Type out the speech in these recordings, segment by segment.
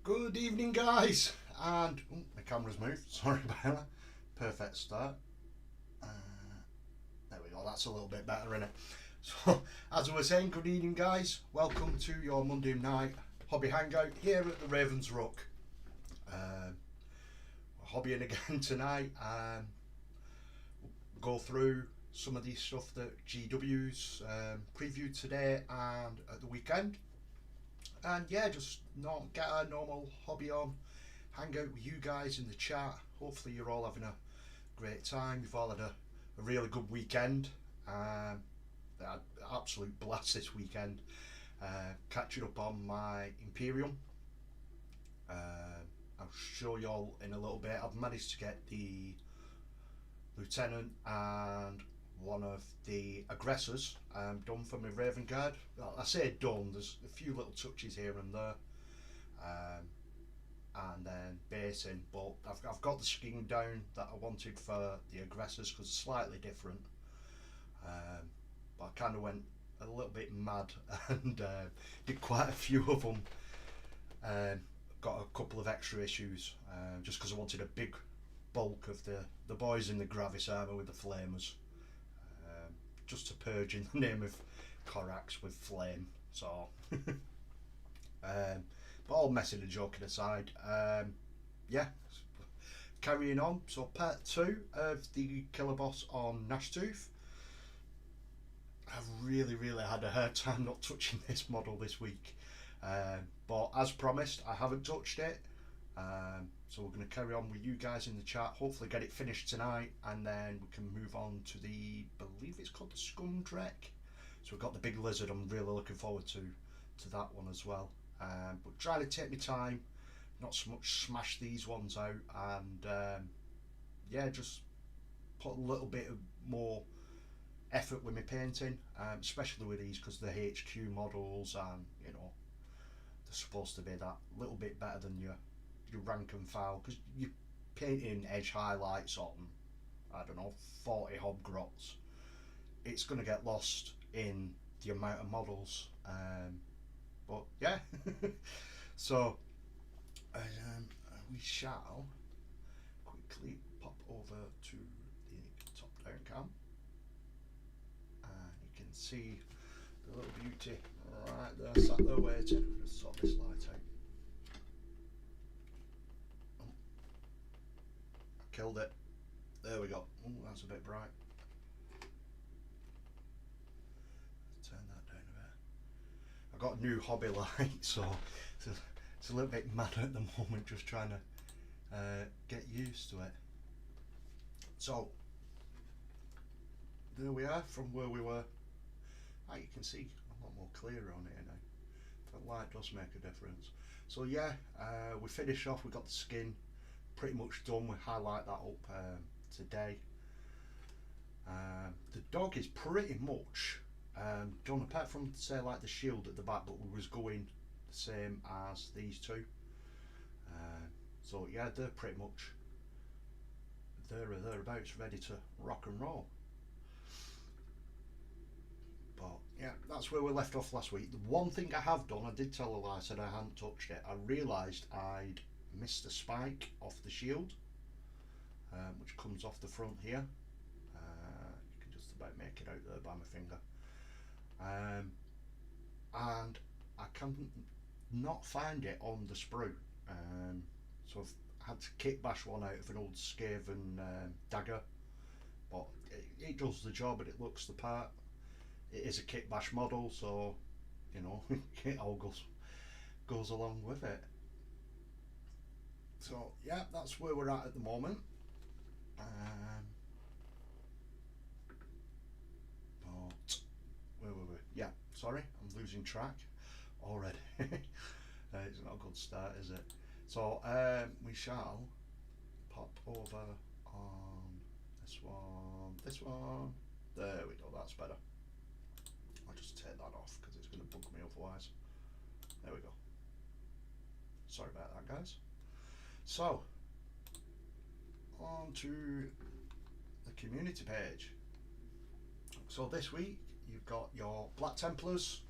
Good evening, guys, and my camera's moved. Sorry about that. Perfect start. There we go. That's a little bit better, isn't it? So, as I was saying, good evening, guys. Welcome to your Monday night hobby hangout here at the Ravens Rook. We're hobbying again tonight. We'll go through some of the stuff that GW's previewed today and at the weekend. And yeah, just not get our normal hobby on, hang out with you guys in the chat. Hopefully you're all having a great time. You've all had a really good weekend. I had an absolute blast this weekend. Catching up on my Imperium. I'll show you all in a little bit. I've managed to get the Lieutenant and one of the aggressors done for my Raven Guard. Well, I say done, there's a few little touches here and there, and then basing, but I've got the skin down that I wanted for the aggressors because it's slightly different, but I kind of went a little bit mad and did quite a few of them. Got a couple of extra issues just because I wanted a big bulk of the boys in the Gravis armour with the flamers, just to purge in the name of Corax with flame. So but all messing and joking aside, yeah, carrying on. So part 2 of the Killer Boss on Gnashtooth. I've really had a hard time not touching this model this week, but as promised I haven't touched it. So we're going to carry on with you guys in the chat, hopefully get it finished tonight, and then we can move on to the, believe it's called the Scum Trek. So we've got the big lizard. I'm really looking forward to that one as well, but trying to take my time, not so much smash these ones out, and yeah, just put a little bit of more effort with my painting, especially with these because they're HQ models, and you know, they're supposed to be that little bit better than your rank and file, because you're painting edge highlights on, I don't know, 40 hobgrots. It's going to get lost in the amount of models, but yeah. So we shall quickly pop over to the top down cam, and you can see the little beauty right there sat there waiting. Just sort this light out. Killed it. There we go. Oh, that's a bit bright. Turn that down a bit. I've got a new hobby light, so it's a little bit mad at the moment, just trying to get used to it. So there we are from where we were. You can see a lot more clearer on here now. The light does make a difference. So yeah, we finished off. We got the skin pretty much done. We highlight that up today. The dog is pretty much done, apart from say like the shield at the back, but we was going the same as these two. So yeah, they're pretty much there or thereabouts, ready to rock and roll. But yeah, that's where we left off last week. The one thing I have done, I did tell a lie, I said I hadn't touched it. I realised I'd missed the spike off the shield, which comes off the front here. You can just about make it out there by my finger, and I can not find it on the sprue, so I've had to kit bash one out of an old Skaven dagger, but it does the job and it looks the part. It is a kit bash model, so you know, it all goes along with it. So yeah, that's where we're at the moment. But where were we? Yeah, sorry, I'm losing track already. It's not a good start, is it? So we shall pop over on this one. There we go, that's better. I'll just take that off because it's going to bug me otherwise. There we go. Sorry about that, guys. So, on to the community page. So this week you've got your Black Templars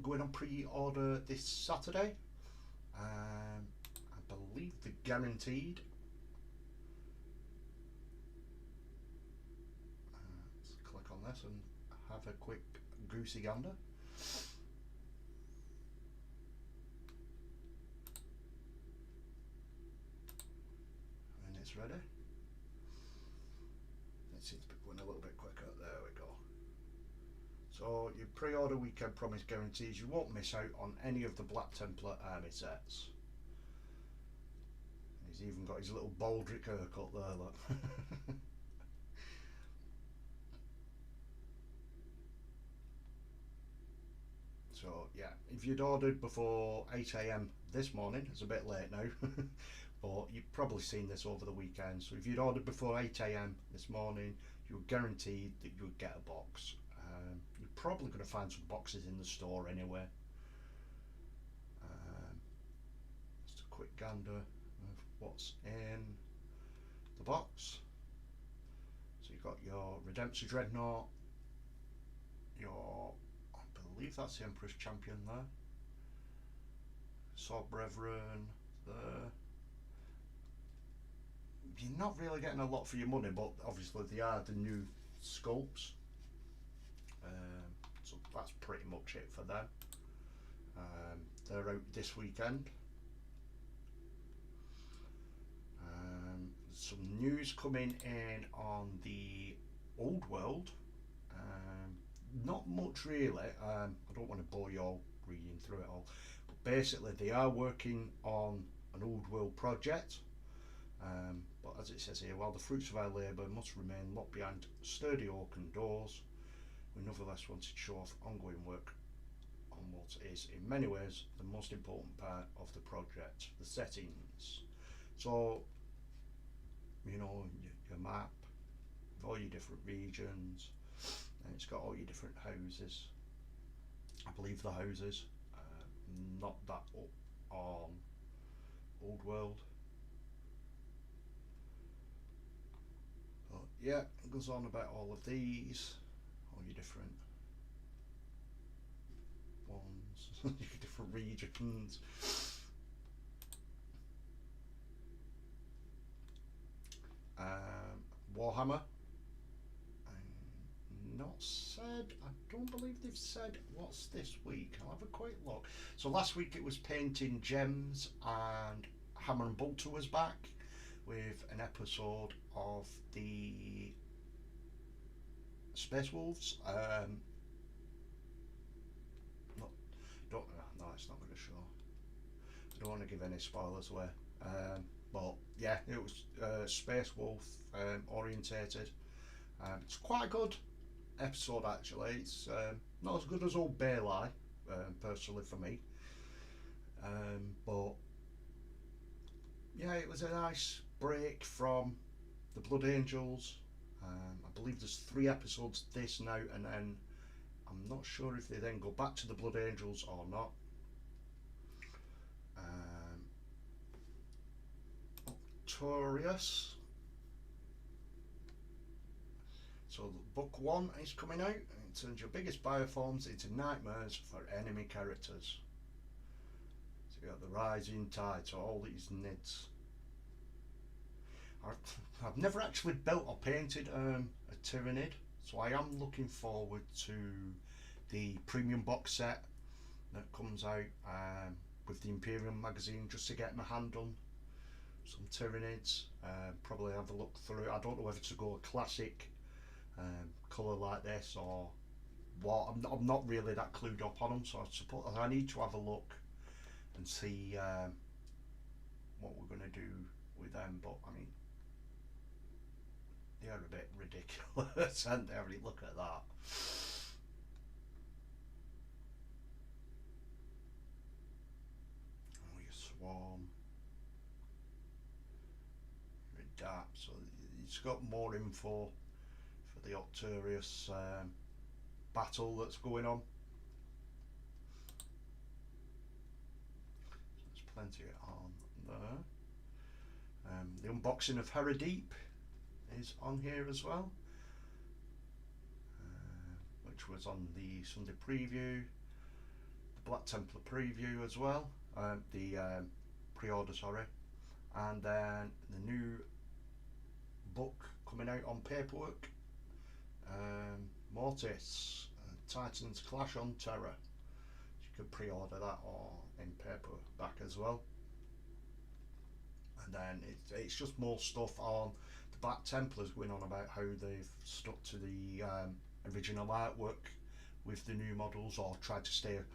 going on pre-order this Saturday. guaranteed. Let's click on this and have a quick goosey gander. And it's ready. It seems to be going a little bit quicker. There we go. So your pre-order weekend promise guarantees you won't miss out on any of the Black Templar army sets. He's even got his little baldric haircut there, look. So yeah, if you'd ordered before 8 AM this morning, it's a bit late now, but you've probably seen this over the weekend. So if you'd ordered before 8 AM this morning, you were guaranteed that you would get a box. You're probably going to find some boxes in the store anyway. Just a quick gander of what's in the box. So you've got your Redemptor Dreadnought, your, I believe that's the Emperor's Champion there, Sword Brethren there. You're not really getting a lot for your money, but obviously they are the new sculpts. So that's pretty much it for them. They're out this weekend. Some news coming in on the old world. Not much really. I don't want to bore you all reading through it all, but basically they are working on an old world project. But as it says here, while the fruits of our labour must remain locked behind sturdy oaken doors, we nevertheless wanted to show off ongoing work on what is in many ways the most important part of the project, the settings. So, you know, your map with all your different regions, and it's got all your different houses. I believe the houses, not that up on Old World. But yeah, it goes on about all of these, all your different ones, your different regions. Warhammer, not said, I don't believe they've said what's this week. I'll have a quick look. So last week it was Painting Gems, and Hammer and Bolter was back with an episode of the Space Wolves. No, it's not going to show. I don't want to give any spoilers away. But yeah, it was Space Wolf orientated. It's quite a good episode actually. It's not as good as old Baylai, personally for me. But yeah, it was a nice break from the Blood Angels. I believe there's 3 episodes this now, and then I'm not sure if they then go back to the Blood Angels or not. Victorious. So book 1 is coming out. It turns your biggest bioforms into nightmares for enemy characters. So you got the Rising Tide, so all these nids. I've never actually built or painted a Tyrannid, so I am looking forward to the premium box set that comes out with the Imperium magazine, just to get my hand on some Tyrannids. Probably have a look through. I don't know whether to go a classic colour like this or what. I'm not really that clued up on them, so I suppose I need to have a look and see what we're going to do with them. But I mean, they're a bit ridiculous, aren't they? I mean, look at that. Oh, your Swarm. Your Adapt. So it's got more info for the Octorius battle that's going on. So there's plenty on there. The unboxing of Heradeep is on here as well, which was on the Sunday preview, the Black Templar preview as well, the pre-order, sorry, and then the new book coming out on paperwork, Mortis, Titans Clash on Terror. You could pre-order that or in paperback as well. And then it's just more stuff on the Black Templars, going on about how they've stuck to the original artwork with the new models, or tried to stay as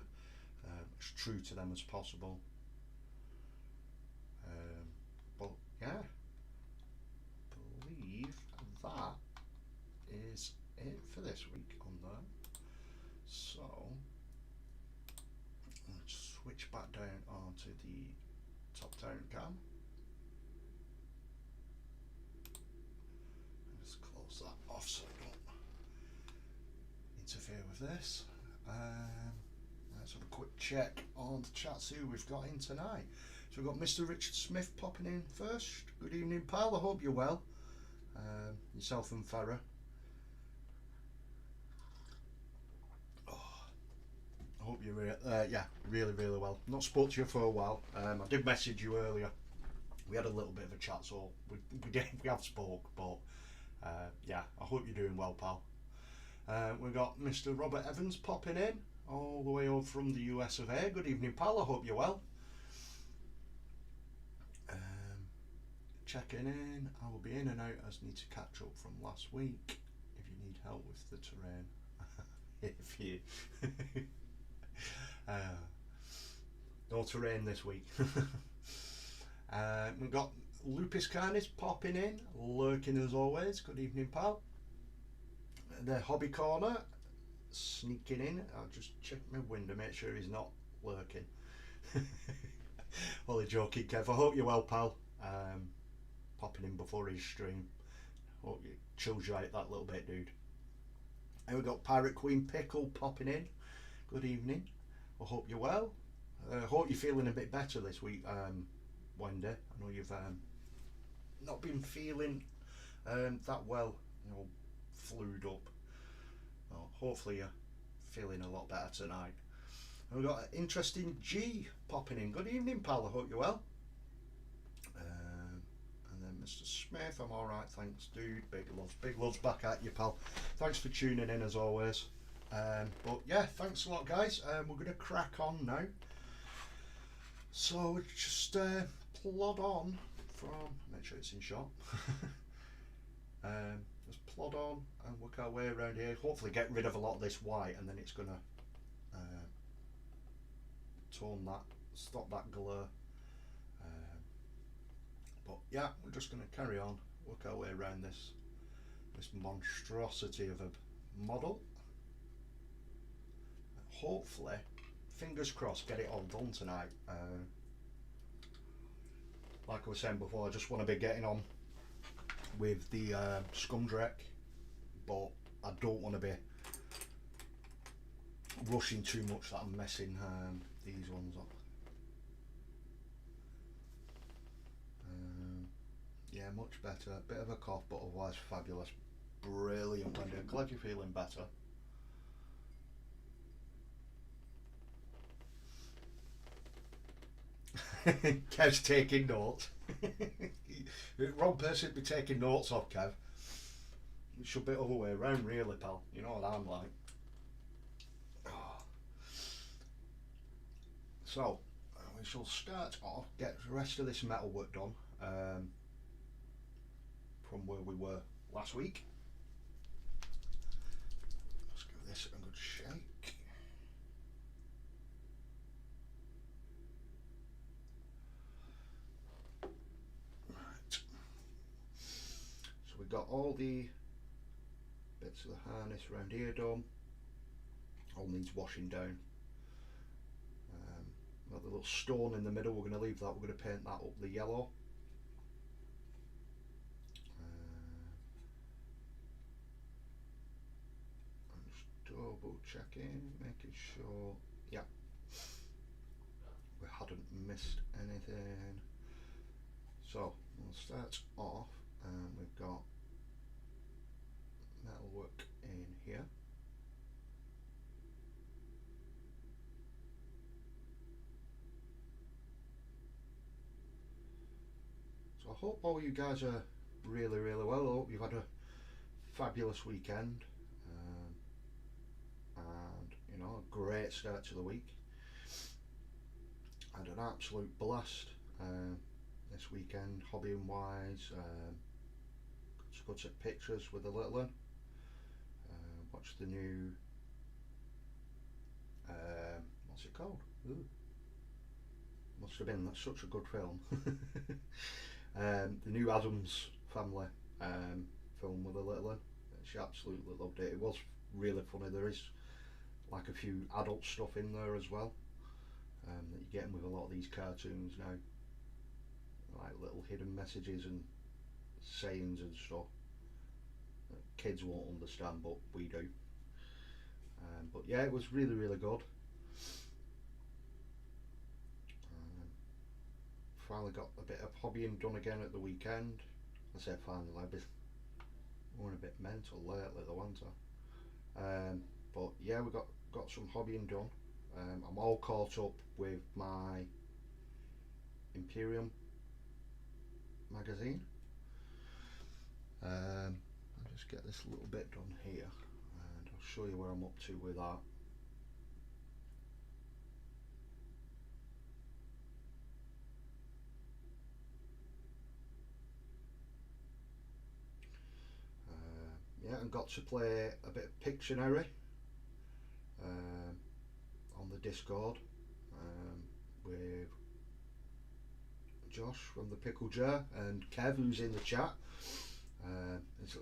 true to them as possible. But yeah, I believe that is it for this week on there. So let's switch back down onto the top down cam. Let's close that off so I don't interfere with this. Let's have a quick check on the chats who we've got in tonight. So we've got Mr. Richard Smith popping in first. Good evening, pal. I hope you're well. Yourself and Farah. Oh, I hope you're yeah, really well. Not spoke to you for a while. I did message you earlier. We had a little bit of a chat, so we have spoke, but yeah, I hope you're doing well, pal. We've got Mr. Robert Evans popping in all the way over from the US of A. Good evening, pal. I hope you're well. Checking in. I will be in and out as need to catch up from last week. If you need help with the terrain, if you no terrain this week. We've got Lupus Carnis popping in, lurking as always. Good evening, pal. The Hobby Corner sneaking in. I'll just check my window, make sure he's not lurking. Only joking, Kev. I hope you're well, pal. Popping in before his stream. Hope you chills you out that little bit, dude. And we've got Pirate Queen Pickle popping in. Good evening. I hope you're well. Hope you're feeling a bit better this week, Wendy. I know you've not been feeling that well, you know, flued up. Well, hopefully you're feeling a lot better tonight. And we've got an interesting G popping in. Good evening, pal. I hope you're well. And then Mr. Smith, I'm alright, thanks, dude. Big loves back at you, pal. Thanks for tuning in as always. But yeah, thanks a lot, guys. We're going to crack on now. So just plod on from, make sure it's in shot. Just plod on and work our way around here. Hopefully get rid of a lot of this white, and then it's going to tone that, stop that glare. But yeah, we're just going to carry on, work our way around this monstrosity of a model. Hopefully, fingers crossed, get it all done tonight. Like I was saying before, I just want to be getting on with the Scumdrek, but I don't want to be rushing too much that I'm messing these ones up. Yeah, much better. Bit of a cough, but otherwise fabulous. Brilliant, Wendy. Glad you're feeling better. Kev's taking notes. Wrong person to be taking notes off, Kev. It should be the other way around, really, pal. You know what I'm like. So, we shall start off, get the rest of this metal work done from where we were last week. Let's give this a good shake. Right. So we've got all the bits of the harness around here done. All needs washing down. Got the little stone in the middle, we're going to leave that, we're going to paint that up the yellow. I'm just double checking, making sure, yeah, we hadn't missed anything. So we'll start off, and we've got metal work in here. So I hope all you guys are really well. I hope you've had a fabulous weekend, and you know, a great start to the week. I had an absolute blast this weekend, hobbying wise. Got to take pictures with the little one. Watched the new what's it called? Ooh. Must have been, that's such a good film. The new Adams Family film with the little one. She absolutely loved it. It was really funny. There is like a few adult stuff in there as well, that you're getting with a lot of these cartoons now, like little hidden messages and sayings and stuff that kids won't understand, but we do. But yeah, it was really good. Finally got a bit of hobbying done again at the weekend. I say finally, I've been a bit mental lately, the winter. But yeah, we got some hobbying done. I'm all caught up with my Imperium magazine. I'll just get this little bit done here, and I'll show you where I'm up to with that. Yeah, and got to play a bit of Pictionary on the Discord with Josh from the Pickle Jar and Kev, who's in the chat.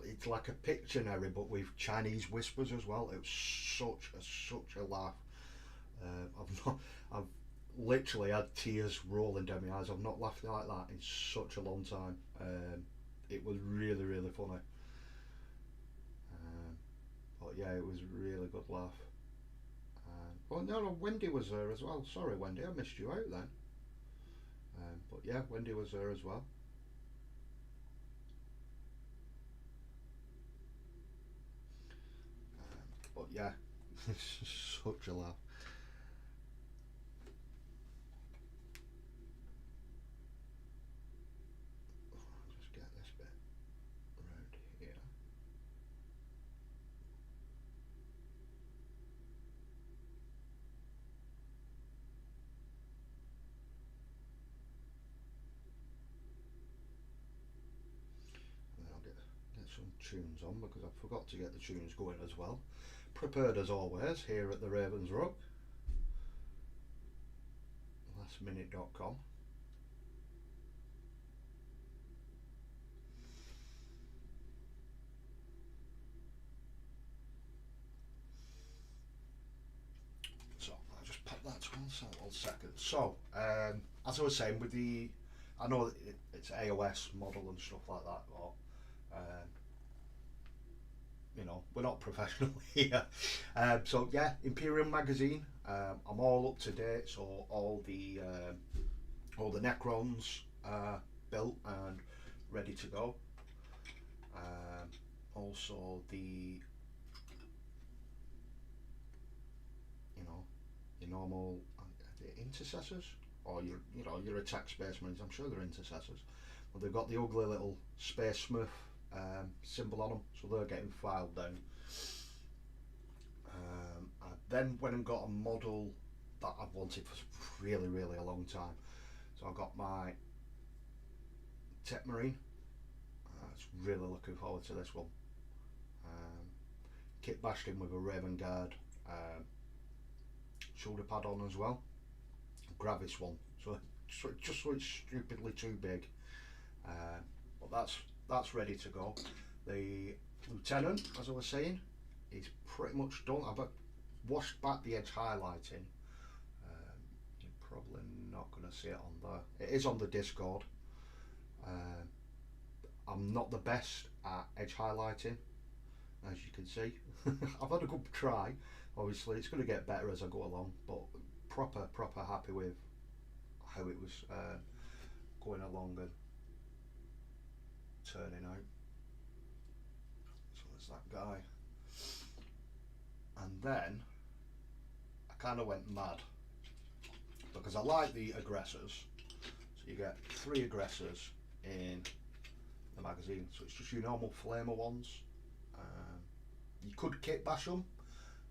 It's like a Pictionary but with Chinese whispers as well. It was such a laugh. I've literally had tears rolling down my eyes. I've not laughed like that in such a long time. It was really funny. But yeah, it was a really good laugh. Well, no, Wendy was there as well. Sorry, Wendy, I missed you out then. But yeah, Wendy was there as well. But yeah, such a laugh. Just get this bit around here. Some tunes on because I forgot to get the tunes going as well. Prepared as always here at the Ravens Rook. Lastminute.com. So I'll just pop that to one second. So as I was saying, with the, I know it's AOS model and stuff like that, but you know, we're not professional here. So yeah, Imperium magazine. I'm all up to date. So all the Necrons are built and ready to go. Also the, you know, your normal intercessors, or your attack space marines. I'm sure they're intercessors. But they've got the ugly little Space Smith symbol on them, so they're getting filed down. I then went and got a model that I've wanted for really a long time. So I got my Tech Marine. I was really looking forward to this one. Kit bashed in with a Raven Guard shoulder pad on as well. Gravis one, so just so it's stupidly too big. But that's ready to go. The Lieutenant, as I was saying, is pretty much done. I've washed back the edge highlighting. You're probably not going to see it on there. It is on the Discord. I'm not the best at edge highlighting, as you can see. I've had a good try. Obviously, it's going to get better as I go along, but proper happy with how it was going along and turning out. So there's that guy. And then I kind of went mad because I like the aggressors. So you get 3 aggressors in the magazine. So it's just your normal flamer ones. You could kit bash them.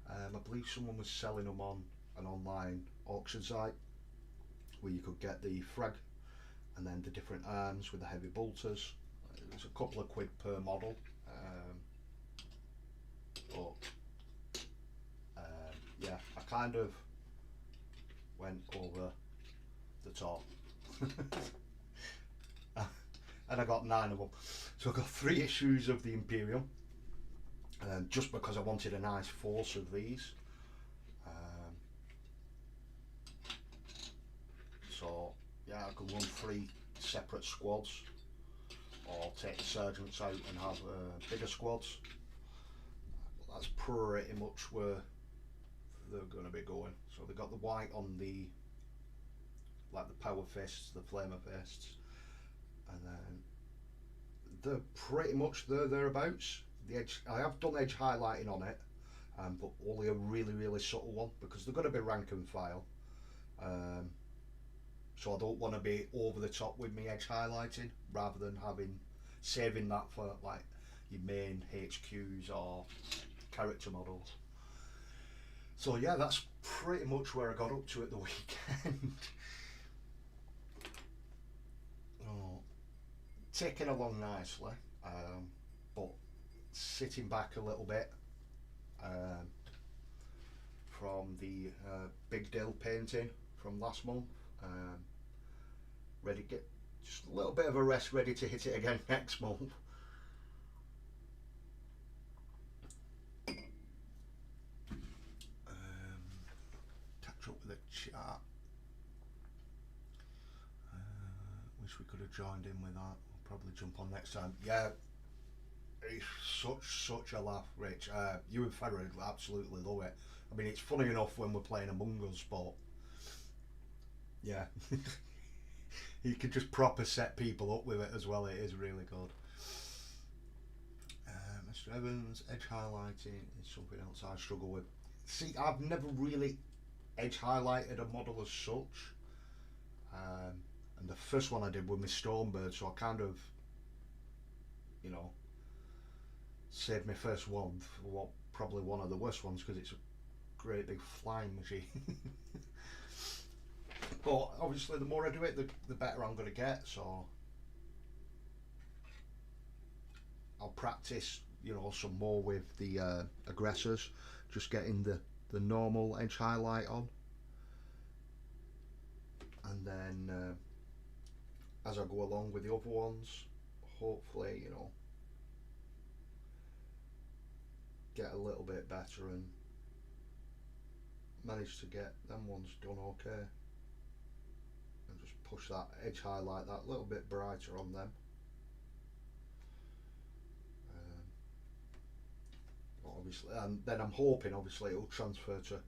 I believe someone was selling them on an online auction site where you could get the frag and then the different arms with the heavy bolters. It was a couple of quid per model, but yeah, I kind of went over the top. And I got 9 of them. So I got 3 issues of the Imperium, just because I wanted a nice force of these. So yeah, I could run 3 separate squads, or take the sergeants out and have bigger squads. That's pretty much where they're going to be going. So they got the white on the, like the power fists, the flamer fists, and then they're pretty much thereabouts. The edge, I have done edge highlighting on it, but only a really subtle one, because they're going to be rank and file. So I don't want to be over the top with me edge highlighting, rather than saving that for like your main HQs or character models. So yeah, that's pretty much where I got up to at the weekend. Oh, taking along nicely, but sitting back a little bit from the Big Dill painting from last month. Ready to get just a little bit of a rest, ready to hit it again next month. Catch up with the chat. Wish we could have joined in with that. We'll probably jump on next time. Yeah, it's such a laugh, Rich. You and Ferrer absolutely love it. I mean, it's funny enough when we're playing Among Us, but yeah, you can just proper set people up with it as well. It is really good. Mr. Evans, edge highlighting is something else I struggle with. See, I've never really edge highlighted a model as such, and the first one I did with my Stormbird, so I kind of, you know, saved my first one for what probably one of the worst ones, because it's a great big flying machine. But obviously the more I do it, the better I'm going to get, so I'll practice, you know, some more with the aggressors, just getting the normal edge highlight on, and then as I go along with the other ones, hopefully, you know, get a little bit better and manage to get them ones done okay, and just push that edge highlight that little bit brighter on them. Obviously, and then I'm hoping obviously it'll transfer to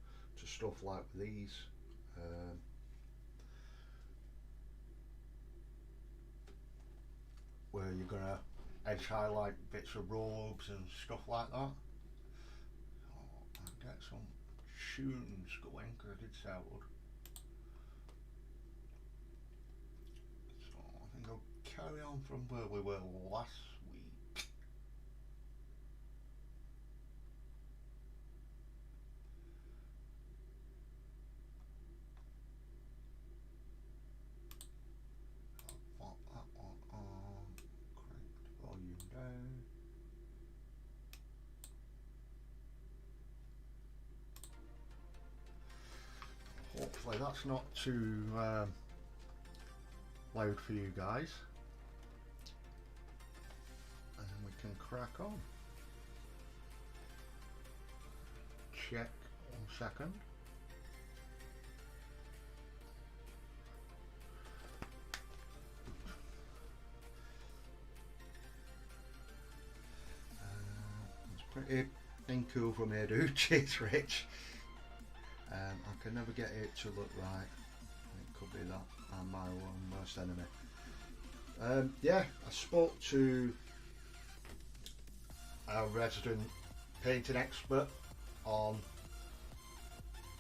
stuff like these. Where you're gonna edge highlight bits of robes and stuff like that. Oh, I'll get some tunes going, because I did say I would. So I think I'll carry on from where we were last week. I'll pop that one on, crank the volume down. Hopefully that's not too loud for you guys, and then we can crack on. Check 1 second. It's pretty cool from here, dude. Cheers, Rich. I can never get it to look right. It could be that I'm my own worst enemy. Yeah, I spoke to our resident painting expert on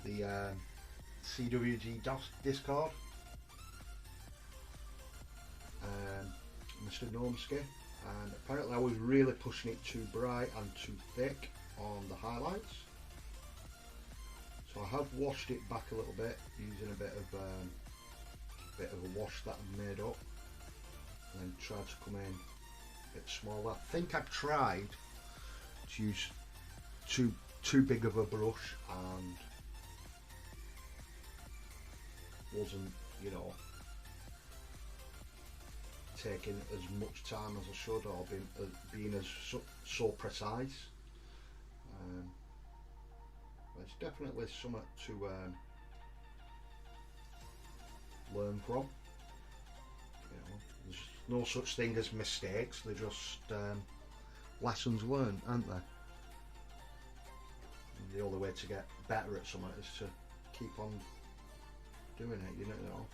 the CWG Discord. Mr. Gnomsky, and apparently I was really pushing it too bright and too thick on the highlights. So I have washed it back a little bit using a bit of a wash that I made up, and then tried to come in a bit smaller. I think I tried to use too big of a brush and wasn't, you know, taking as much time as I should, or being as so precise. But it's definitely something to learn from. You know, there's no such thing as mistakes, they're just lessons learned, aren't they? And the only way to get better at something is to keep on doing it, you know.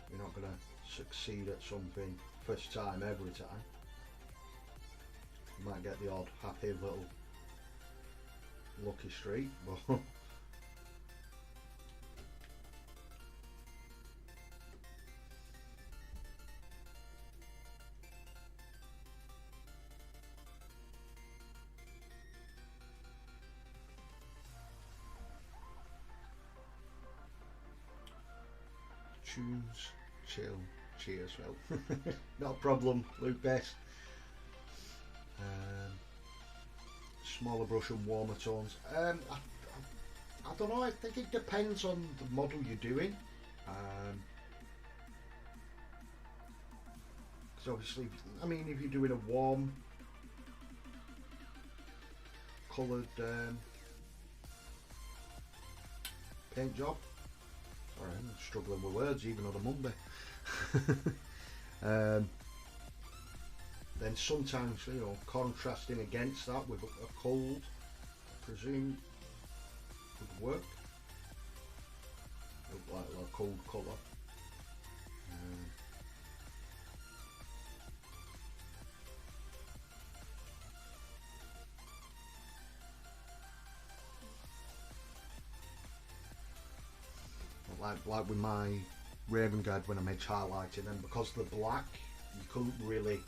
You're not going to succeed at something first time every time. You might get the odd happy little lucky streak, but tunes, chill, cheers. Well, not a problem, Luke Best. Smaller brush and warmer tones. I don't know, I think it depends on the model you're doing. Because obviously, I mean, if you're doing a warm coloured paint job, sorry, I'm struggling with words even on a Monday. Then sometimes, you know, contrasting against that with a cold, I presume, would work. Like a cold colour. Like with my Raven Guard when I'm edge highlighting them, because they're black, you couldn't really,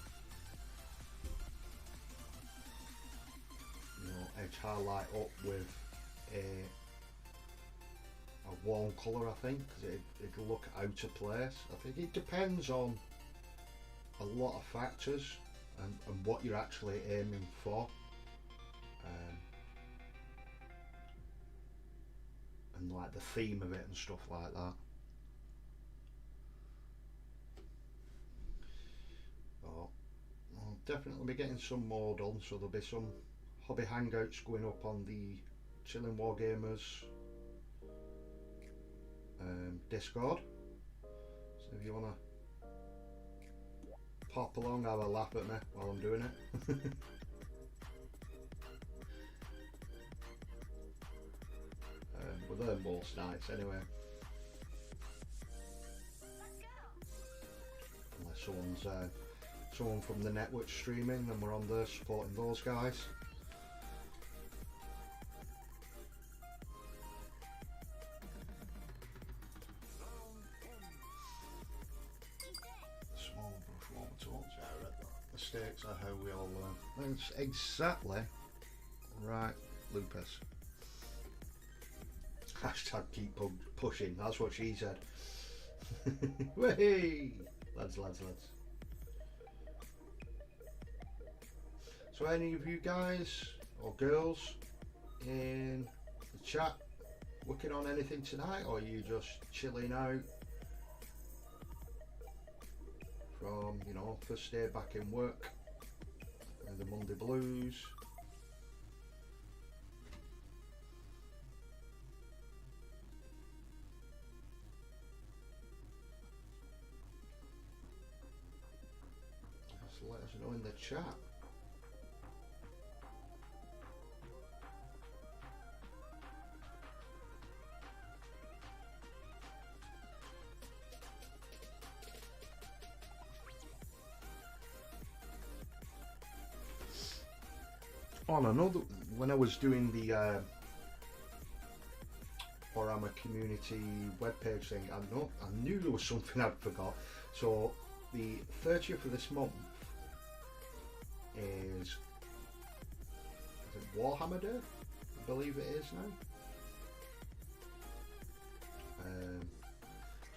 you know, edge highlight up with a warm colour, I think, because it'd look out of place. I think it depends on a lot of factors and what you're actually aiming for. And like the theme of it and stuff like that. But I'll definitely be getting some more done, so there'll be some hobby hangouts going up on the Chilling Wargamers Discord. So if you want to pop along, have a laugh at me while I'm doing it. But they're most nights anyway. Unless someone from the network streaming and we're on there supporting those guys. Small brush warmer tones, yeah, I read that. Mistakes are how we all learn. That's exactly right, Lupus. Hashtag keep pushing, that's what she said. Way, lads. So any of you guys or girls in the chat working on anything tonight, or are you just chilling out from, you know, first day back in work and the Monday blues? Let us know in the chat. Oh, and I know that when I was doing the ORRUK Warhammer community webpage thing. I knew there was something I'd forgot. So the 30th of this month is it Warhammer Day? I believe it is now.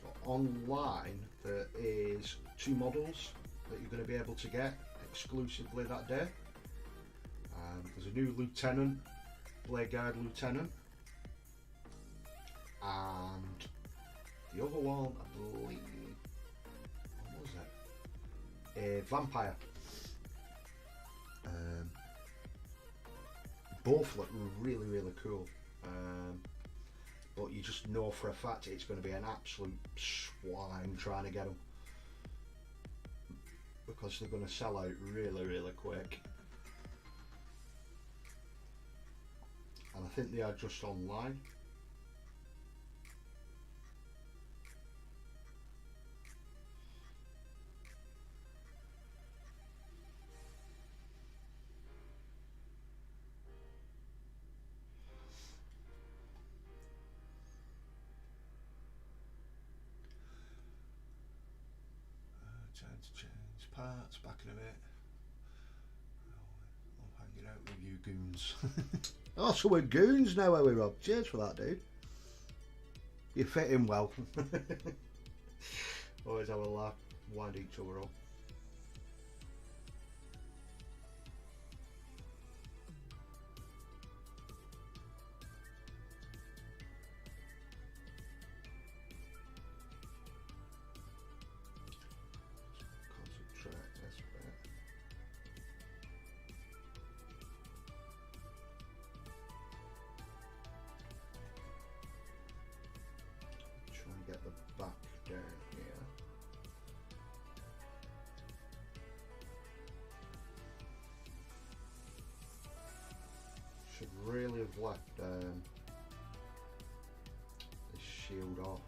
So online there is 2 models that you're going to be able to get exclusively that day. There's a new Lieutenant, Blade Guard Lieutenant, and the other one, I believe, what was it? A Vampire. Both look really, really cool. But you just know for a fact it's going to be an absolute swine trying to get them, because they're going to sell out really, really quick. And I think they are just online. Time to change parts, back in a bit. I'm hanging out with you goons. Oh, so we're goons now, are we, Rob? Cheers for that, dude. You fit in well. Always have a laugh, wind each other up. Get the back down here. Should really have left this shield off.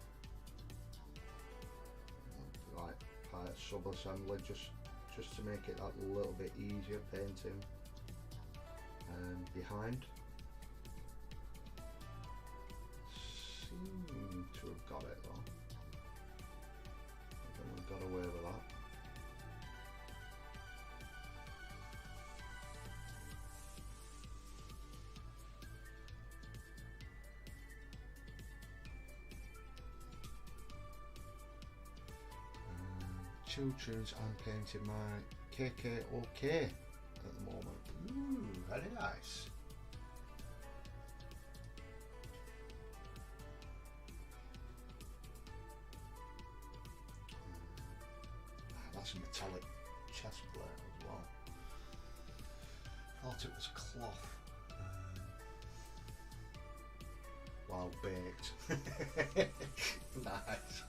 Right, part sub-assembly just to make it that little bit easier painting behind. Seem to have got it though. I think we've got away with that. Children's, I'm painting my KKOK at the moment. Ooh, very nice. That's a metallic chest plate as well. Thought it was cloth. Well baked. Nice.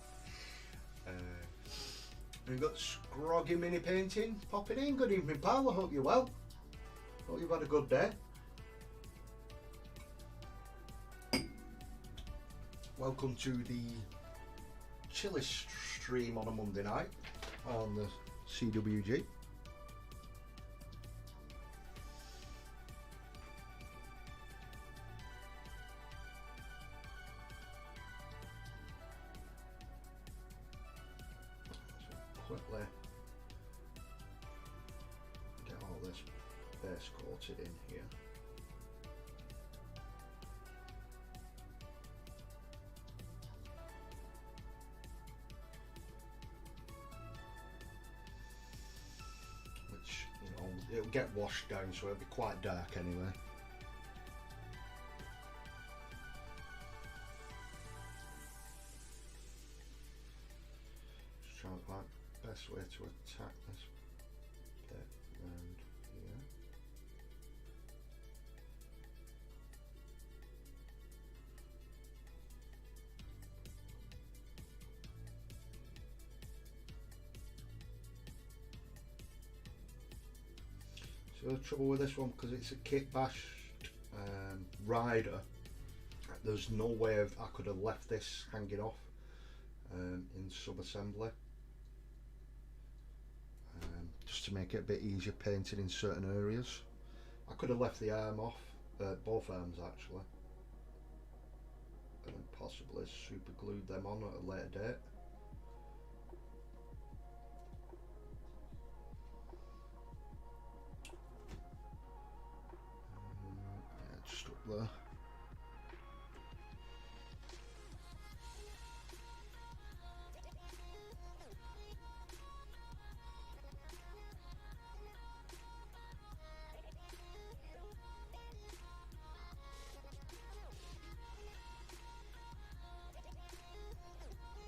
We've got Scroggy Mini Painting popping in. Good evening, pal. I hope you're well. Hope you've had a good day. Welcome to the chillest stream on a Monday night on the CWG. Quickly get all this base coated in here. Which, you know, it'll get washed down, so it'll be quite dark anyway. Just trying to find the best way to attack this bit around here. So the trouble with this one, because it's a kit bashed rider, there's no way I could have left this hanging off in sub-assembly, just to make it a bit easier painting in certain areas. I could have left the arm off, both arms actually. and then possibly super glued them on at a later date. Yeah, just up there.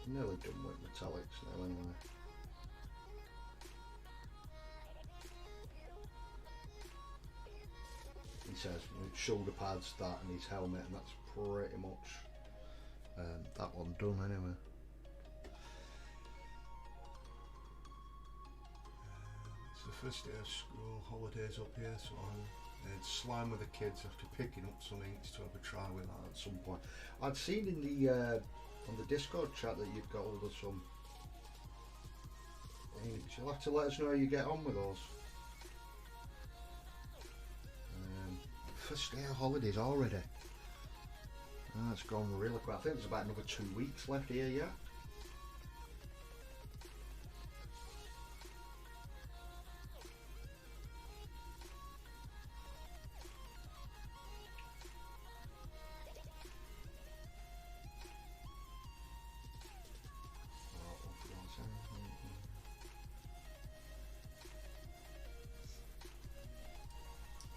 Nearly done with metallics now anyway. He says shoulder pads, that and his helmet, and that's pretty much that one done anyway. It's the first day of school, holidays up here, so it's slime with the kids after picking up some inks to have a try with that at some point. I'd seen in the on the Discord chat that you've got hold of some. You'll have to let us know how you get on with those. First day of holidays already. Oh, it's gone really quick. I think there's about another 2 weeks left here yet.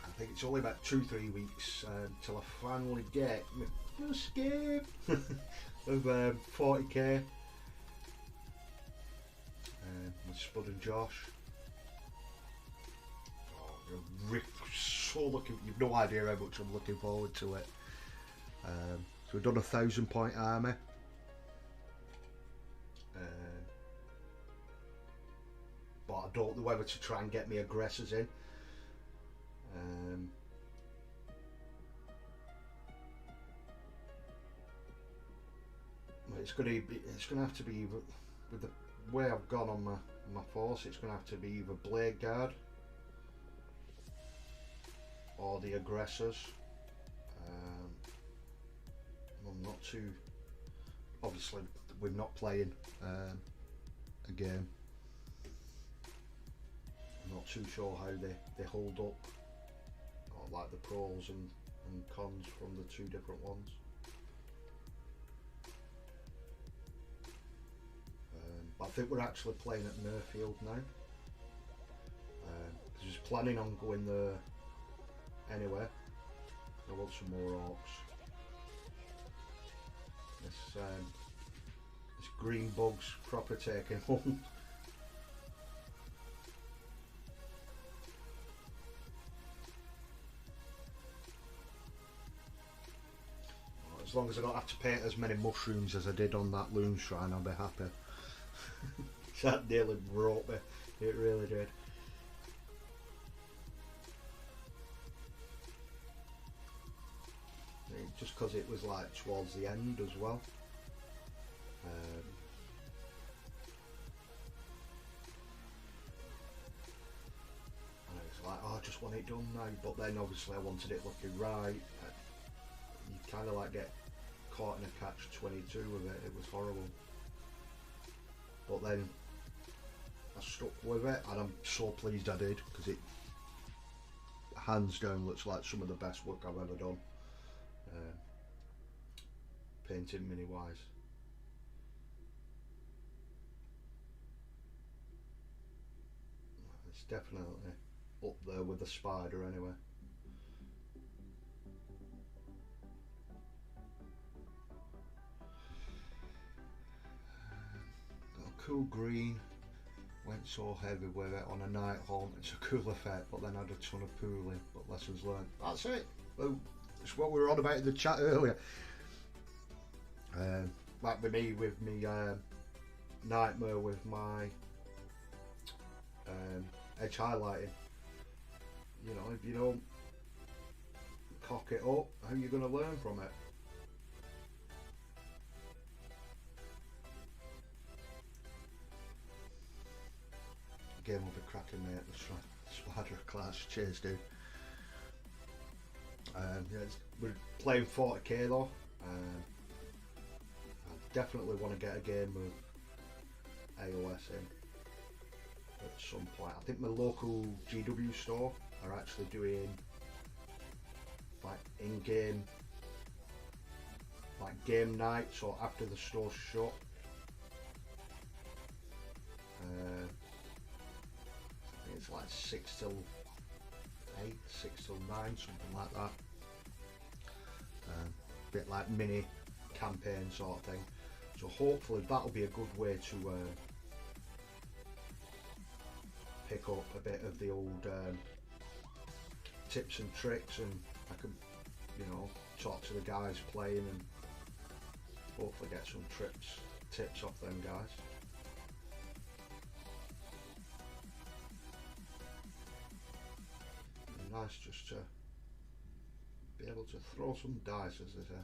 I think it's only about 2-3 weeks until I finally get my first game of 40k with Spud and Josh. Oh, so looking, you've no idea how much I'm looking forward to it. So we've done a 1,000-point army. But I don't know whether to try and get me aggressors in. It's gonna have to be, with the way I've gone on my force, it's gonna have to be either Blade Guard or the aggressors. I'm not too, obviously we're not playing a game. I'm not too sure how they hold up, or like the pros and cons from the two different ones. But I think we're actually playing at Murfield now. Because I was planning on going there anyway. I want some more orcs. This green bug's proper taking hold. As long as I don't have to paint as many mushrooms as I did on that loon shrine, I'll be happy. That nearly broke me, it really did. Just because it was like towards the end as well. And it's like, oh, I just want it done now, but then obviously I wanted it looking right. You kind of like get caught in a catch-22 with it. It was horrible. But then I stuck with it, and I'm so pleased I did, because it hands down looks like some of the best work I've ever done, painting mini wise. It's definitely up there with the spider anyway. Cool green, went so heavy with it on a night haunt. It's a cool effect, but then I had a ton of pooling, but lessons learned. That's it. Well, it's what we were on about in the chat earlier. Like with me, with me nightmare with my edge highlighting. You know, if you don't cock it up, how are you going to learn from it? Game will be cracking, mate. The spider class. Cheers, dude. Yeah, we're playing 40k though. definitely want to get a game of AOS in at some point. I think my local GW store are actually doing like in-game, like game night, so after the store's shut. I think it's like 6 till 8, 6 till 9, something like that. Bit like mini campaign sort of thing. So hopefully that'll be a good way to pick up a bit of the old tips and tricks, and I can, you know, talk to the guys playing and hopefully get some tips off them guys. And nice just to be able to throw some dice, as they say.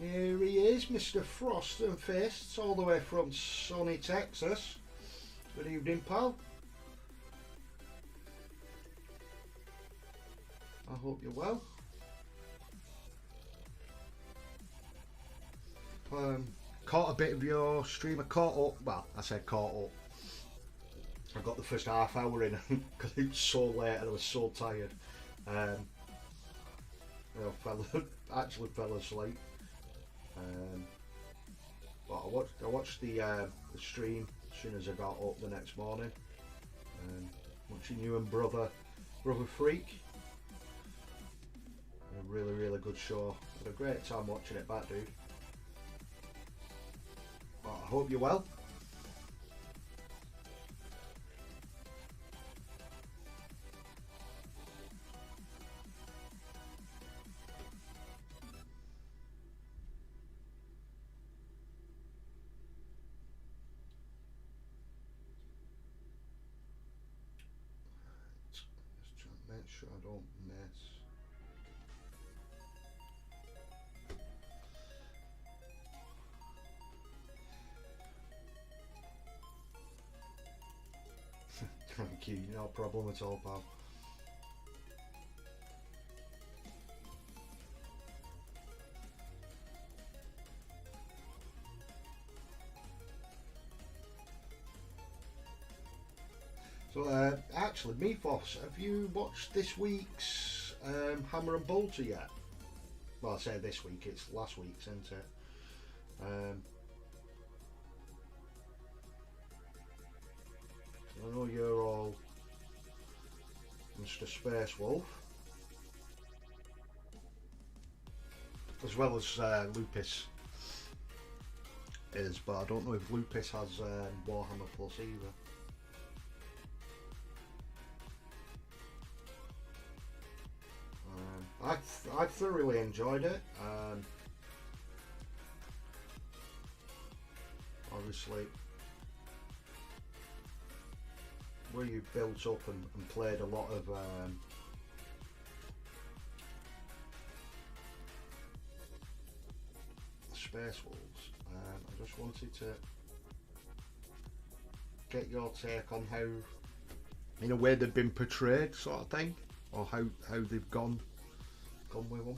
Here he is, Mr. Frost and Fists, all the way from sunny Texas. Good evening, pal. I hope you're well. Caught a bit of your stream. I caught up, well, I said caught up. I got the first half hour in because it was so late and I was so tired. Actually fell asleep. But I watched the stream as soon as I got up the next morning. Watching you and brother Freak. A really good show. Had a great time watching it back, dude. Well, I hope you're well. Make sure I don't miss. Thank you, no problem at all, pal. So, actually, Meathos, have you watched this week's Hammer and Bolter yet? Well, I say this week, it's last week's, isn't it? I know you're all Mr. Space Wolf, as well as Lupus is, but I don't know if Lupus has Warhammer Plus either. I thoroughly enjoyed it. Obviously, where you built up and played a lot of Space Wolves. I just wanted to get your take on how, in a way, they've been portrayed, sort of thing, or how they've gone with them.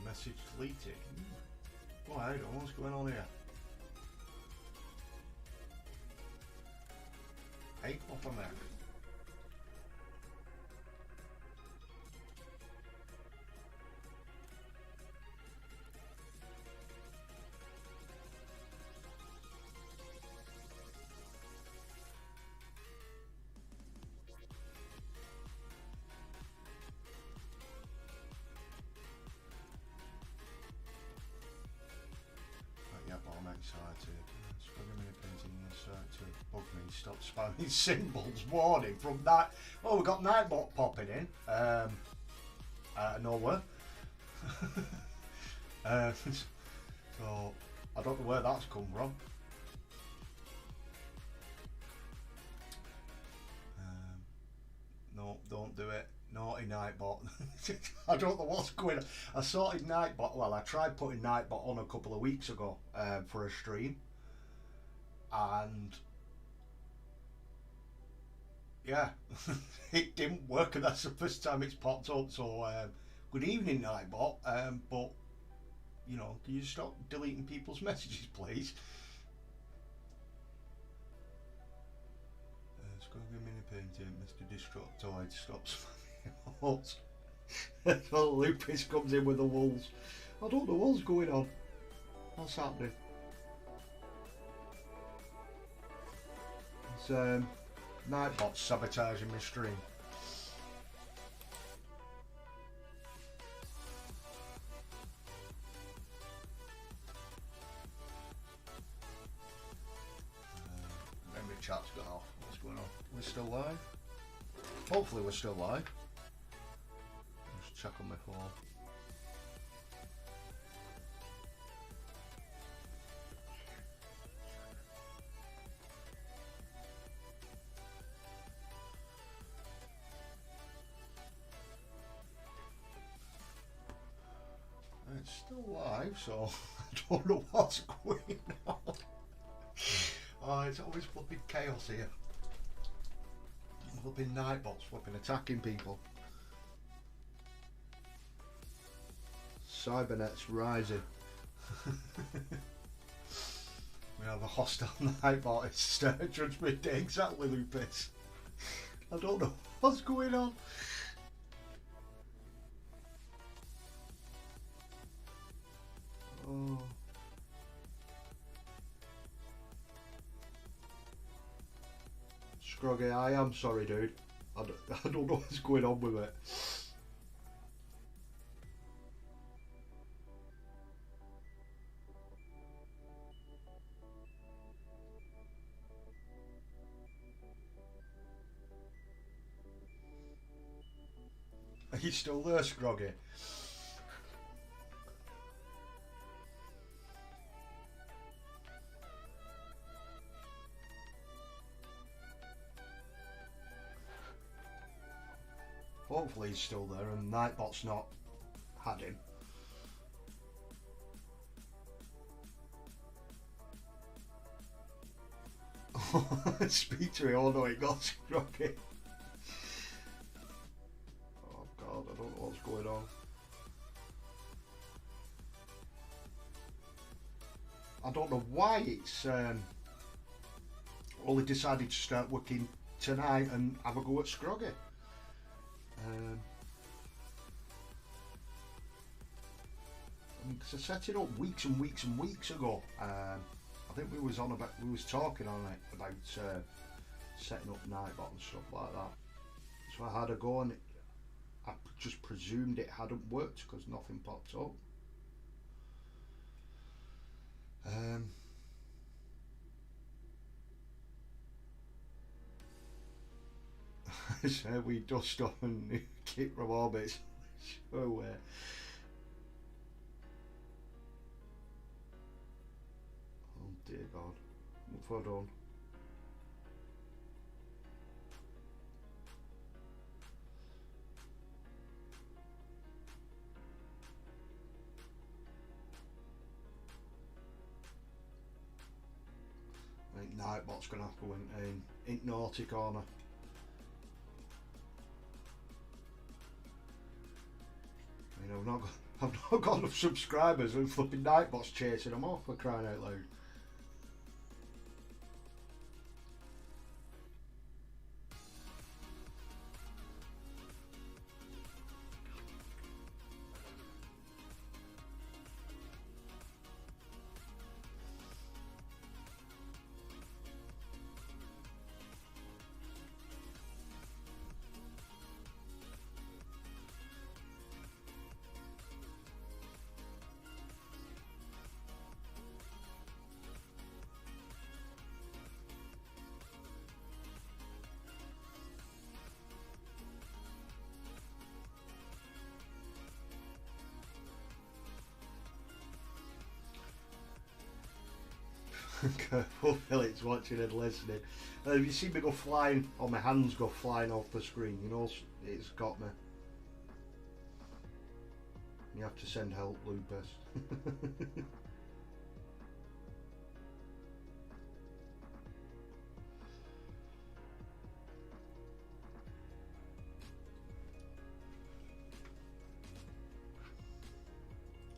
Message deleted. Oh, I don't know what's going on here. Hey, what on there? spamming symbols. Warning from night. Oh, we got Nightbot popping in. Out of nowhere. So I don't know where that's come from. No, don't do it. Naughty Nightbot. I don't know what's going on. I sorted Nightbot. Well, I tried putting Nightbot on a couple of weeks ago for a stream, and yeah, it didn't work, and that's the first time it's popped up. So good evening, Nightbot. But you know, can you stop deleting people's messages, please? Scroggy mini painting, Mr. Destructoid, stop spamming horse. Well, Lupus comes in with the wolves. I don't know what's going on. What's happening? It's Nightbot sabotaging my stream. Memory chat's gone off. What's going on? We're still live? Hopefully we're still live. Just check on my phone. It's still live, so I don't know what's going on. Oh, it's always flipping chaos here. Flipping Nightbots, flipping attacking people. Cybernet's rising. We have a hostile Nightbot. It's Judgment Day. Exactly, Lupus. I don't know what's going on. Oh. Scroggy, I am sorry, dude. I don't know what's going on with it. Are you still there, Scroggy? Hopefully he's still there and Nightbot's not had him. Speak to me, oh no, it got Scroggy. Oh god, I don't know what's going on. I don't know why it's only decided to start working tonight and have a go at Scroggy. I mean, 'cause I set it up weeks and weeks and weeks ago. I think we was talking on it about setting up Nightbot and stuff like that. So I had a go and I just presumed it hadn't worked because nothing popped up. So we dust off and kick from orbits. So oh dear God, what have I done? I think Nightbot's gonna have to win in naughty corner. You know, I've not got enough subscribers and flipping Nightbot's chasing them off for crying out loud. Careful, Philip's watching and listening. You see me go flying, or my hands go flying off the screen, you know it's got me. You have to send help, Lupus.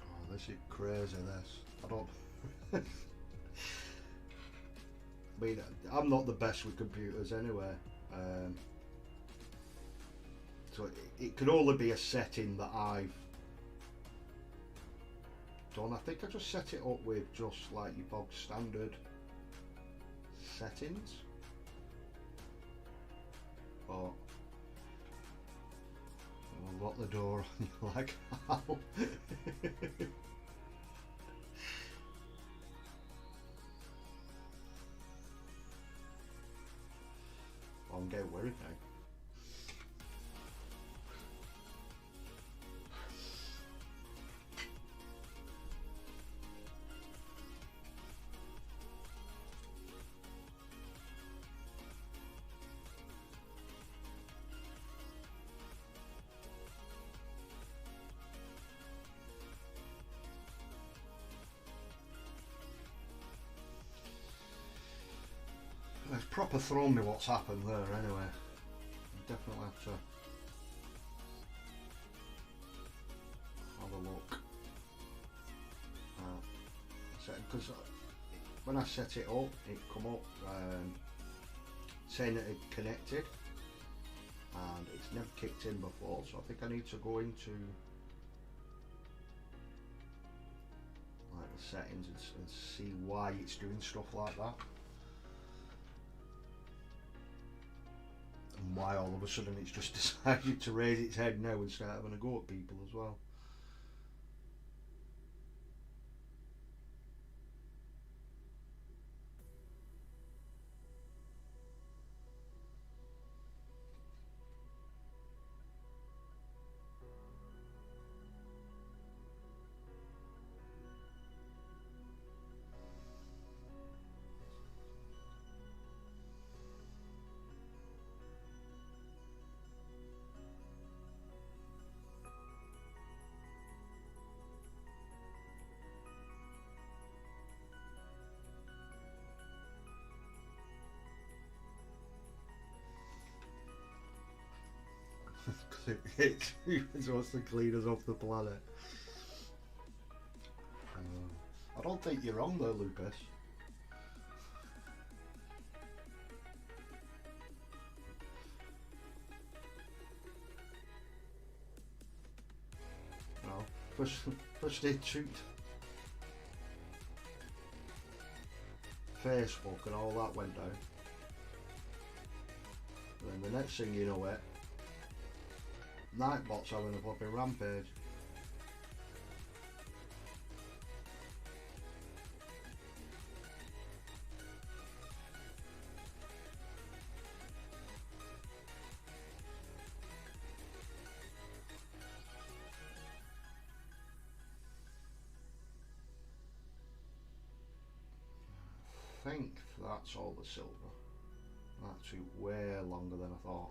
Oh, this is crazy, this. I don't... I mean, I'm not the best with computers anyway, so it could only be a setting that I've done. I think I just set it up with just like your bog standard settings, but I'll lock the door on you like how. I'm getting worried now. It's proper thrown me what's happened there anyway. I definitely have to have a look. Because when I set it up, it come up saying that it connected, and it's never kicked in before, so I think I need to go into like the settings and see why it's doing stuff like that. And why all of a sudden it's just decided to raise its head now and start having a go at people as well. It wants to clean us off the planet. I don't think you're wrong though, Lucas. No, first they shoot Facebook and all that went down. And then the next thing you know it, Nightbot's having a fucking rampage. I think that's all the silver. That took way longer than I thought.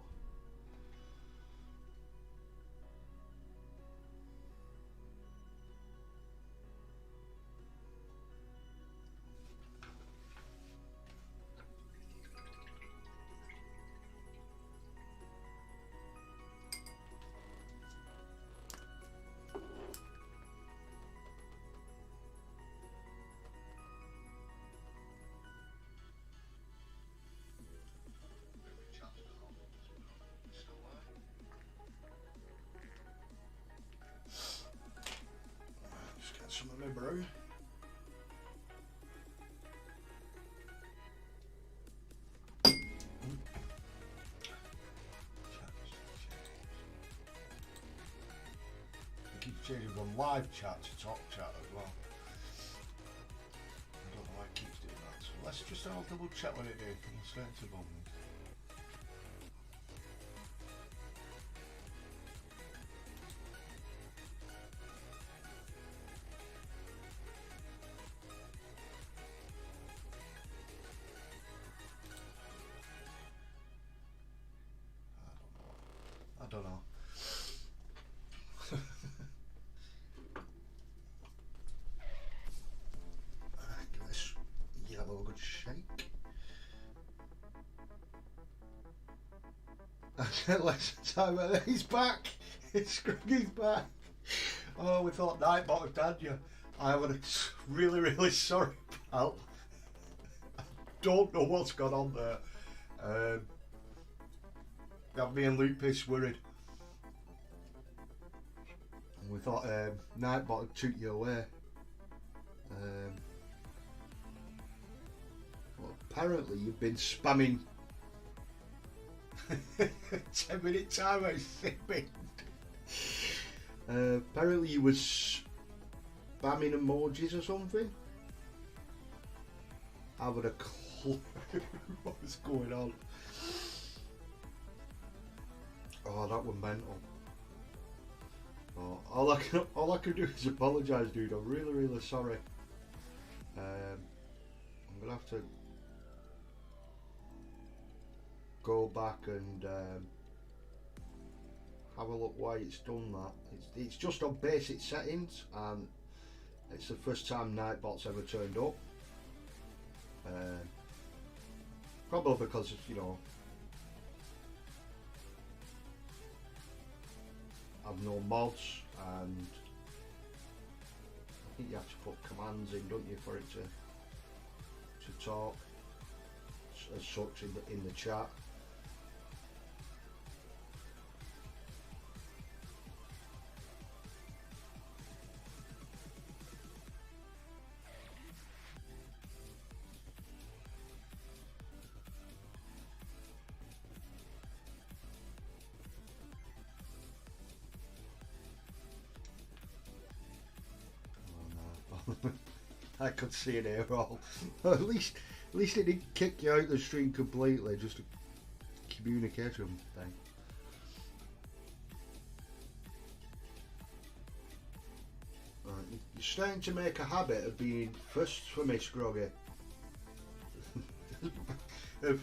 Some of my brew. I keep changing from live chat to talk chat as well. I don't know why it keeps doing that. So let's just have a double check what it did and straight to bombing. don't know. Give this yellow a good shake. Less time. He's back. Scruggy's back. Oh, we thought Nightbot had had you. I was really, really sorry, pal. I don't know what's gone on there. Got me and Lupus worried. And we thought Nightbot had took you away. Well, apparently you've been spamming 10-minute timer sipping. Apparently you were spamming emojis or something. I would have clue what was going on. Oh, that was mental. Oh, all I can do is apologise, dude. I'm really, really sorry. I'm gonna have to go back and have a look why it's done that. It's just on basic settings, and it's the first time Nightbot's ever turned up. Probably because, you know, I've no mods, and I think you have to put commands in, don't you, for it to talk as such in the chat. I could see it here all. At least it didn't kick you out the stream completely, just a communication thing. Right, you're starting to make a habit of being first for me, Scroggy.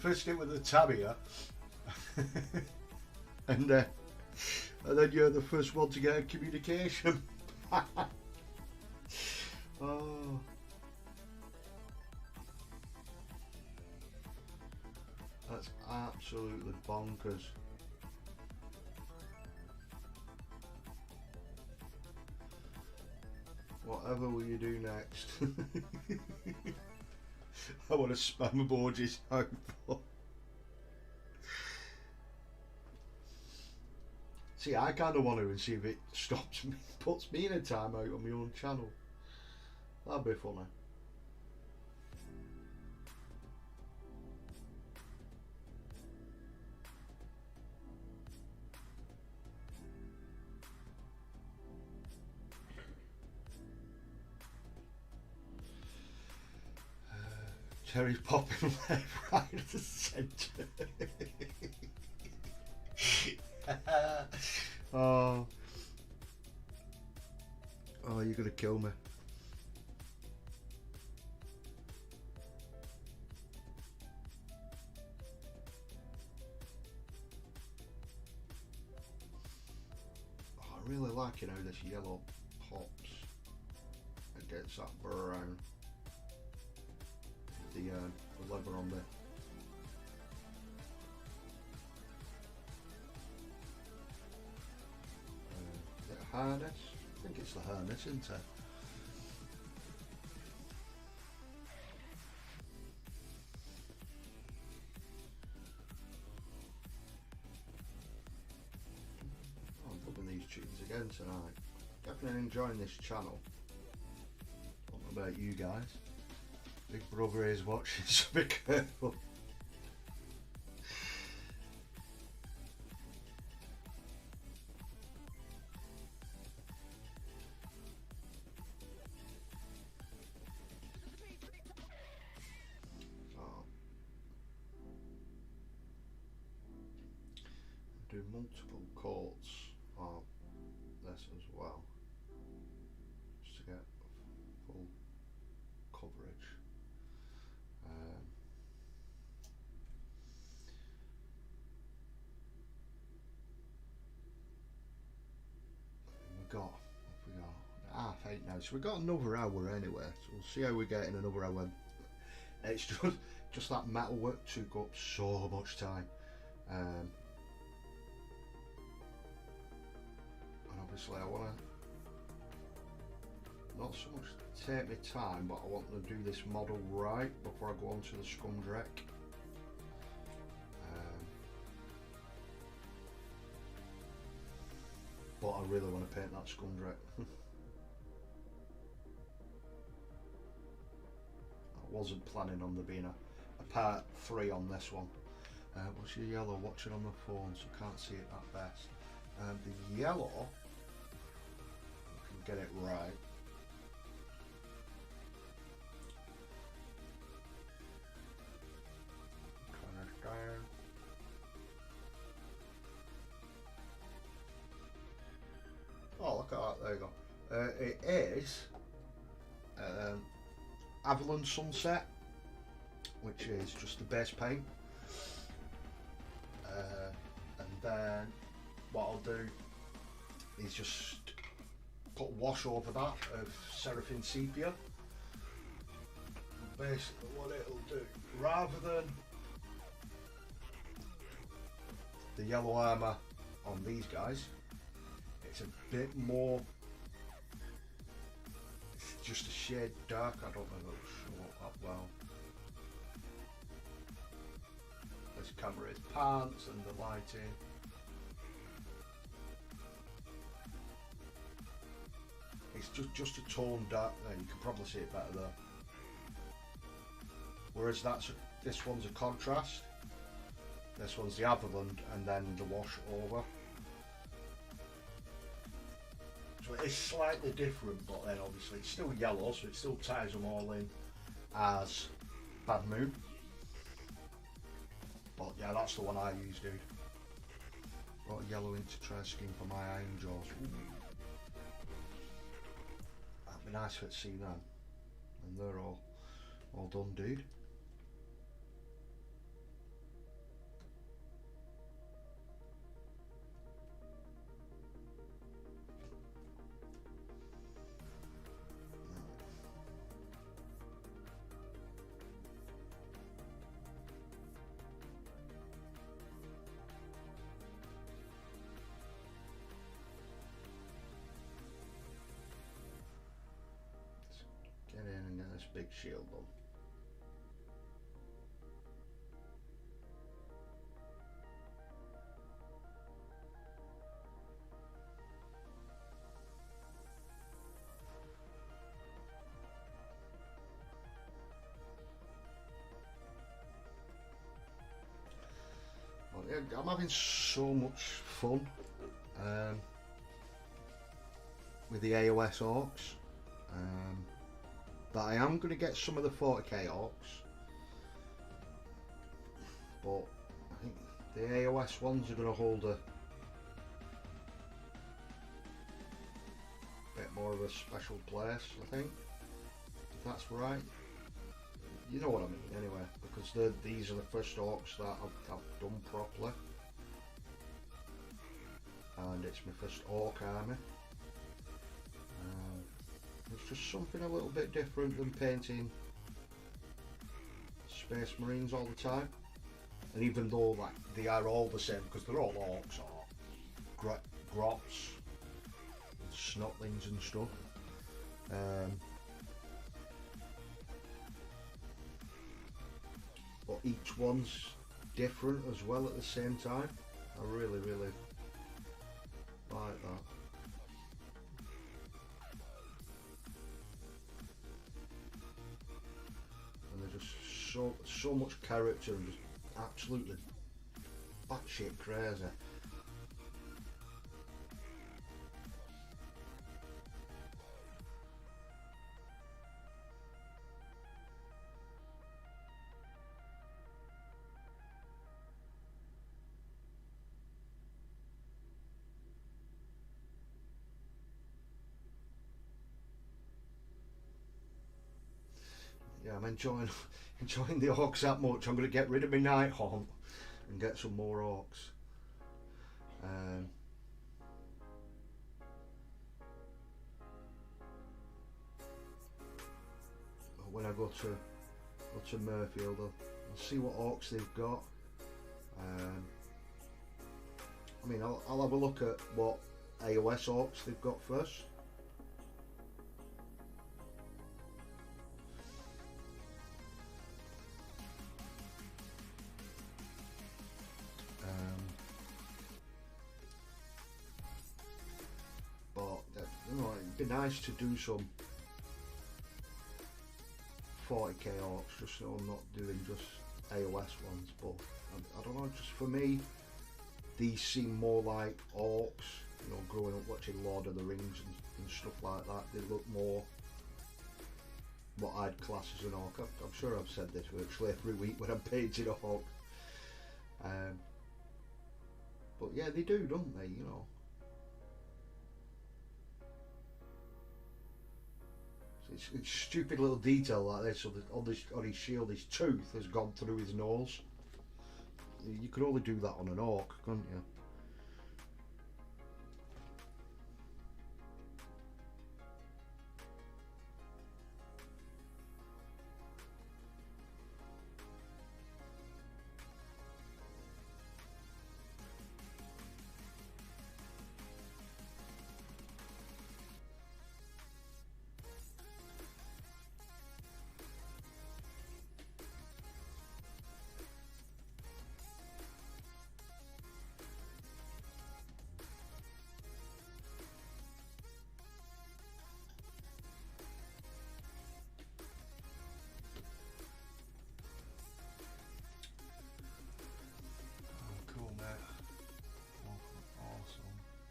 First it with the tab here, and then you're the first one to get a communication. Oh. That's absolutely bonkers. Whatever will you do next? I want to spam emojis out. See, I kind of want to and see if it stops me, puts me in a timeout on my own channel. That'd be funny. Cherry's popping left, right, and centre. Oh, you're gonna kill me. I really like, you know, this yellow pops against that brown. The leather on there. Is it a harness? I think it's the harness, isn't it? Oh, I'm loving these tunes again tonight. Definitely enjoying this channel. What about you guys? Big brother is watching, so be careful. Do multiple courts of this as well, just to get full coverage. so we got another hour anyway, so we'll see how we get in another hour. It's just that metal work took up so much time, and obviously I want to not so much take my time, but I want to do this model right before I go on to the Scumdrek. But I really want to paint that Scumdrek. I wasn't planning on there being a part 3 on this one. What's your yellow? Watching on the phone, so can't see it at best. The yellow, I can get it right. Kind of down. Oh, look at that, there you go. It is Avalon Sunset, which is just the base paint. And then what I'll do is just put wash over that of Seraphim Sepia. And basically what it'll do, rather than the yellow armour on these guys, it's a bit more, it's just a shade dark. I don't know if it'll show up that well. This camera is pants and the lighting. It's just a tone dark there, you can probably see it better there. Whereas this one's a contrast. This one's the Avalon and then the wash over. So it is slightly different, but then obviously it's still yellow, so it still ties them all in as Bad Moon. But yeah, that's the one I use, dude. Got a yellow into try scheme for my iron jaws. Ooh. That'd be nice for it to see them. And they're all done, dude. Get in and get this big shield on. Well, yeah, I'm having so much fun with the AOS orcs. But I am going to get some of the 40k orcs, but I think the AOS ones are going to hold a bit more of a special place, I think, if that's right. You know what I mean anyway, because these are the first orcs that I've done properly, and it's my first orc army. It's just something a little bit different than painting Space Marines all the time. And even though like they are all the same, because they're all orcs or grots and snotlings and stuff. But each one's different as well at the same time. I really, really like that. So much character and just absolutely batshit crazy. Yeah, I'm enjoying the orcs that much. I'm going to get rid of my night haunt and get some more orcs. go to Murfield. I'll see what orcs they've got. I mean, I'll have a look at what AOS orcs they've got first. But you know, it'd be nice to do some 40k orcs, just so I'm not doing just AOS ones. But I don't know, just for me, these seem more like orcs. You know, growing up watching Lord of the Rings and stuff like that, they look more what I'd class as an orc. I'm sure I've said this virtually every week when I'm painting a orc. But yeah, they do, don't they? You know. It's a stupid little detail like this. So on his shield, his tooth has gone through his nose. You could only do that on an orc, couldn't you?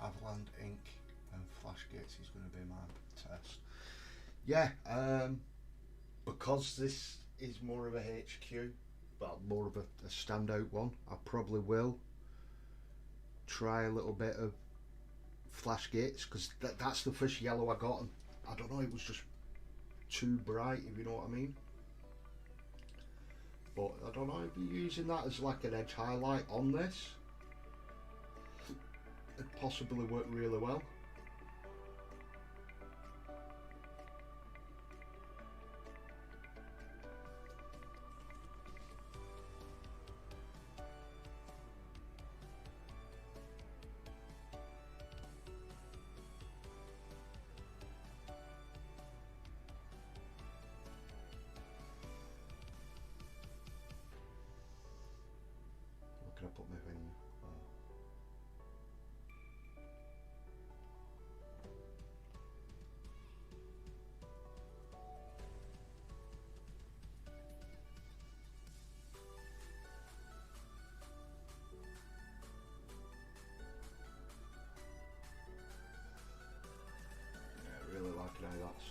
Avaland Ink and Flash Gates is going to be my test. Yeah, because this is more of a HQ, but more of a standout one, I probably will try a little bit of Flash Gates, because that's the first yellow I got, and I don't know, it was just too bright, if you know what I mean. But I don't know, if you're using that as like an edge highlight on this, it possibly work really well. Where can I put my finger? How that's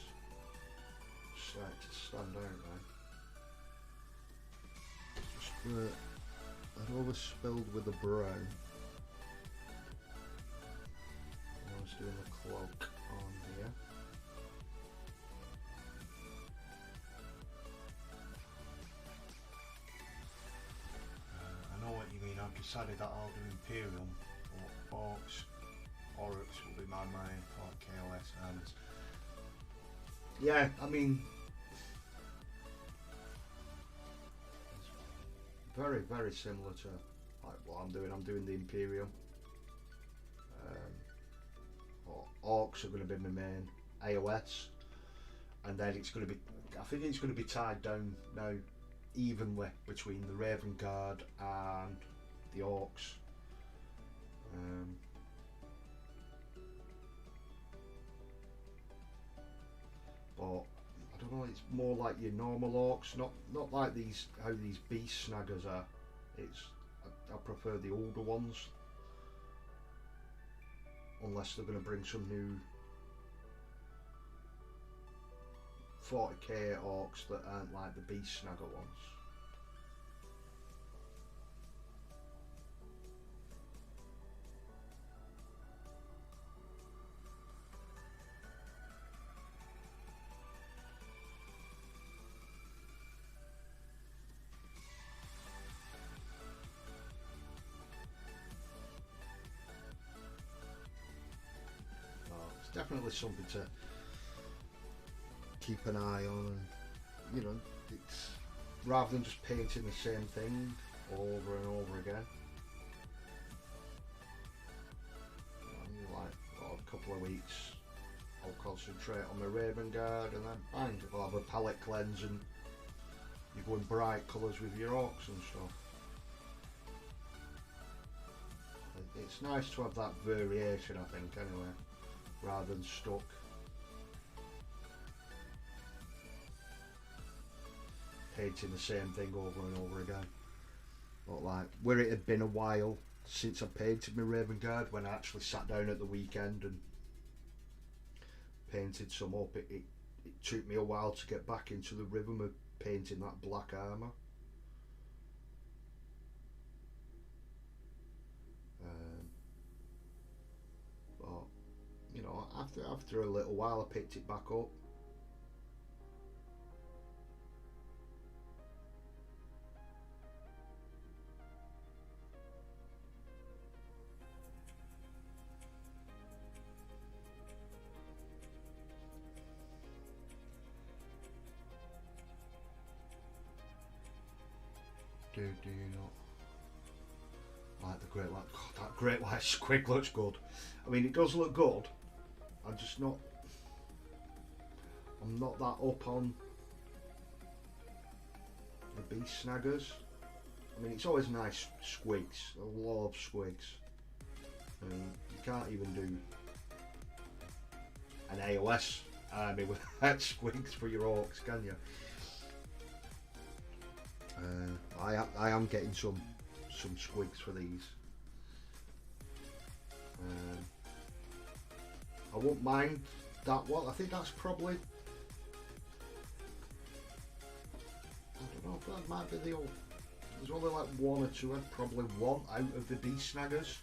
set to stand out there. Just I'd overspilled with the brown. I was doing the cloak on here. I know what you mean. I've decided that I'll do Imperium or Orcs. ORRUKs will be my main for KOS, and yeah, I mean, it's very, very similar to like what I'm doing. I'm doing the Imperium. Orcs are going to be my main AOS, and then it's going to be, I think it's going to be tied down now evenly between the Raven Guard and the Orcs. But I don't know, it's more like your normal orcs, not like these, how these beast snaggers are. I prefer the older ones, unless they're going to bring some new 40k orcs that aren't like the beast snagger ones. Definitely something to keep an eye on, and you know, it's rather than just painting the same thing over and over again. Like, oh, a couple of weeks I'll concentrate on my Raven Guard, and then bang, I'll have a palette cleanse and you're going bright colours with your orcs and stuff. It's nice to have that variation, I think, anyway, rather than stuck. Painting the same thing over and over again. But like, where it had been a while since I painted my Raven Guard, when I actually sat down at the weekend and painted some up, it took me a while to get back into the rhythm of painting that black armour. But you know, after a little while I picked it back up. Do you not like the Great White? God, that Great White Squig looks good. I mean, it does look good. I'm not that up on the beast snaggers. I mean, it's always nice squigs. I love squigs. I mean, you can't even do an AOS army without squigs for your orcs, can you? I am getting some squigs for these. I won't mind that one. I think that's probably, I don't know, that might be the old. There's only like one or two. I'd probably want out of the beast snaggers.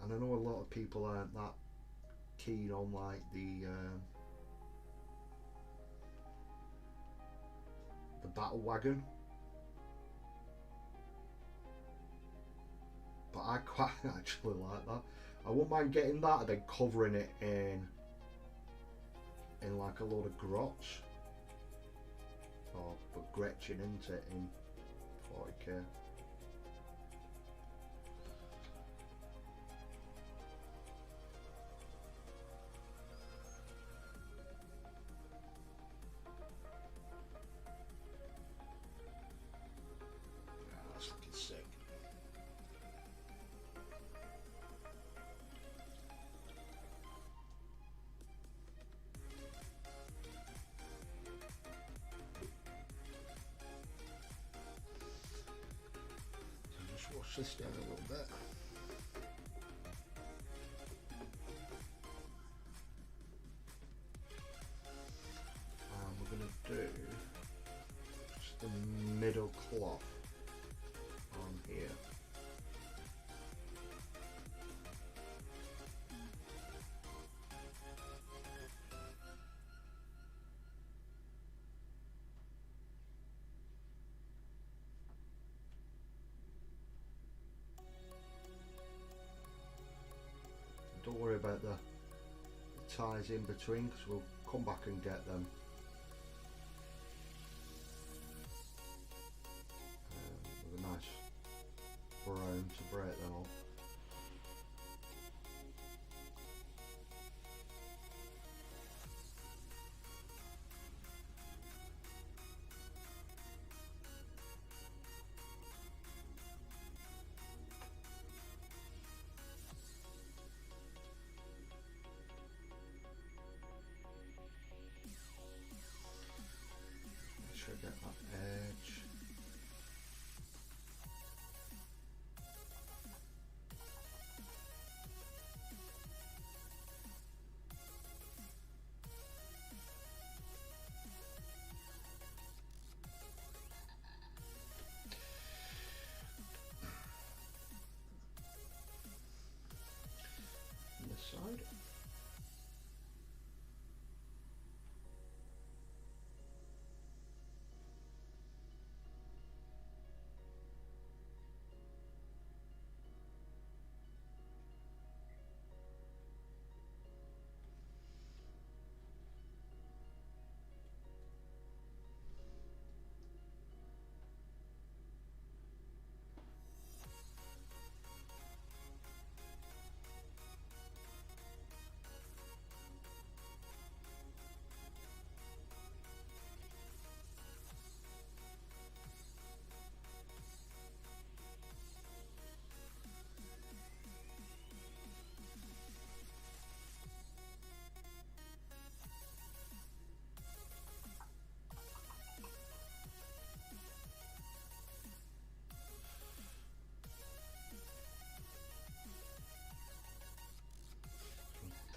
And I know a lot of people aren't that keen on like the battle wagon, but I quite actually like that. I wouldn't mind getting that and then covering it in like a load of grots, or but Gretchen into it in 40k. Wash this down a little bit. And we're going to do just the middle cloth on here. Don't worry about the ties in between, because we'll come back and get them. With a nice brown to break them up. Get that edge.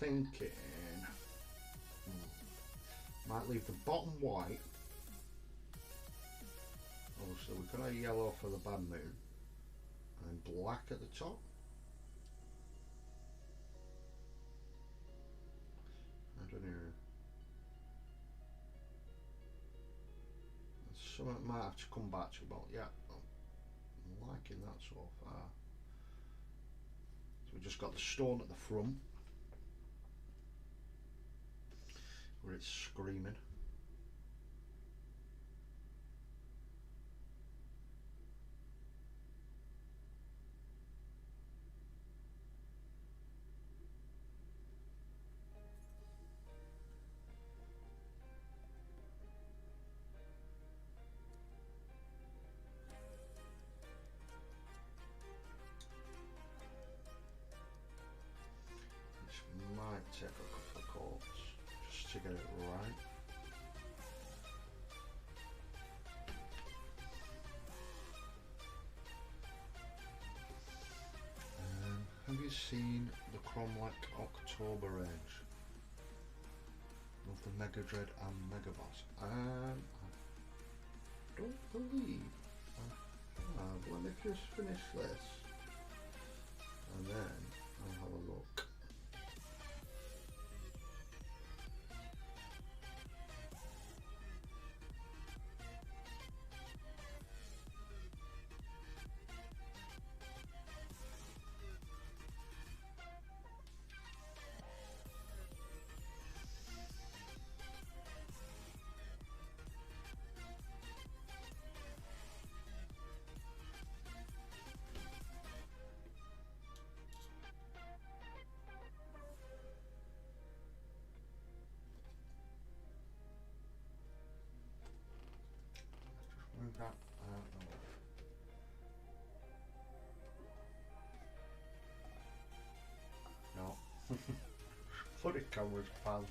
thinking might leave the bottom white. Also, we've got a yellow for the bad moon, and black at the top. I don't know. Something I might have to come back to, but yeah, I'm liking that so far. So we've just got the stone at the front, where it's screaming. Might take a couple of coats just to get it right. Have you seen the Cromlech October range of the Mega Dread and Mega Boss? I don't believe I have. Let me just finish this and then I'll have a look. Move that out the way. No. Footy covers pants.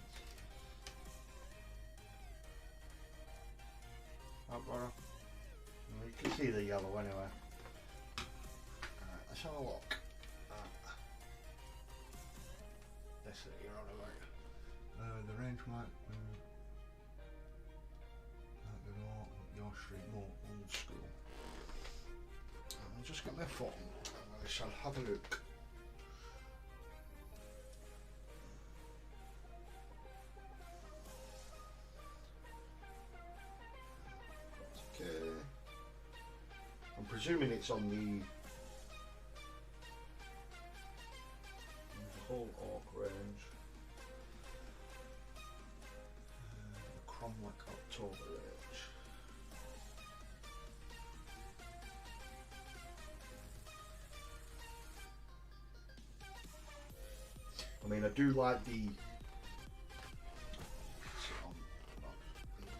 That better? You can see the yellow anyway. Let's have a look. This that you're on about. The range might be your street more old school. I'll just get my phone and I shall have a look. Okay. I'm presuming it's on the whole ORRUK range. The Cromlech October range. I mean, I do like the.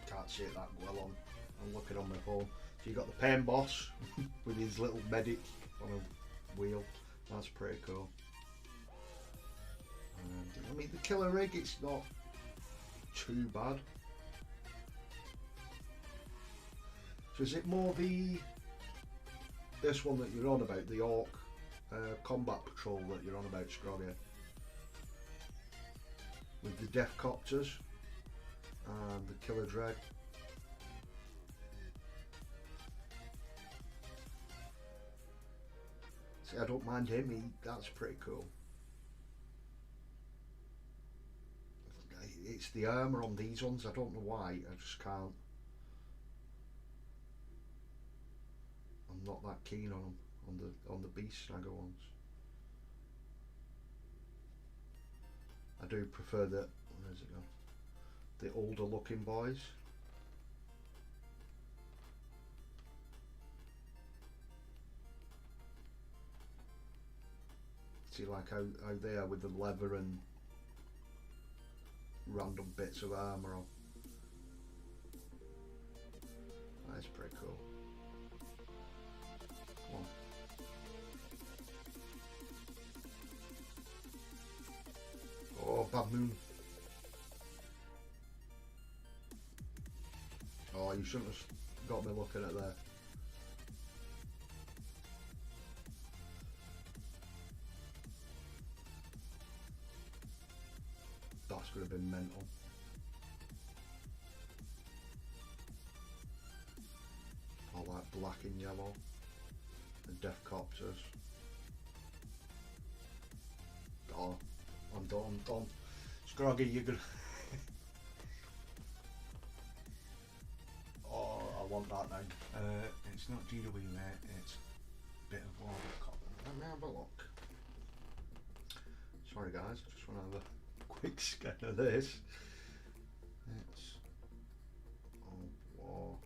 Can't see it that well on. I'm looking on my phone. So you got the Pain Boss with his little medic on a wheel. That's pretty cool. And, I mean, the killer rig, it's not too bad. So is it more this one that you're on about, the ORRUK Combat Patrol that you're on about, Scroggy? With the Death Copters and the Killer Dread. See, I don't mind him, that's pretty cool. It's the armour on these ones, I don't know why, I just can't. I'm not that keen on them, on the Beast Snagger ones. I do prefer the, where's it gone? The older looking boys. See, like how they are with the leather and random bits of armour on. That's pretty cool. Come on. Oh, bad moon. Oh, you shouldn't have got me looking at there. That's going to be mental. All that black and yellow. The death copters. Oh, I'm done. Scroggy, you're gonna. Oh, I want that now. It's not GW, mate. It's a bit of water. Let me have a look. Sorry, guys. I just want to have a quick scan of this. It's ORRUK.com.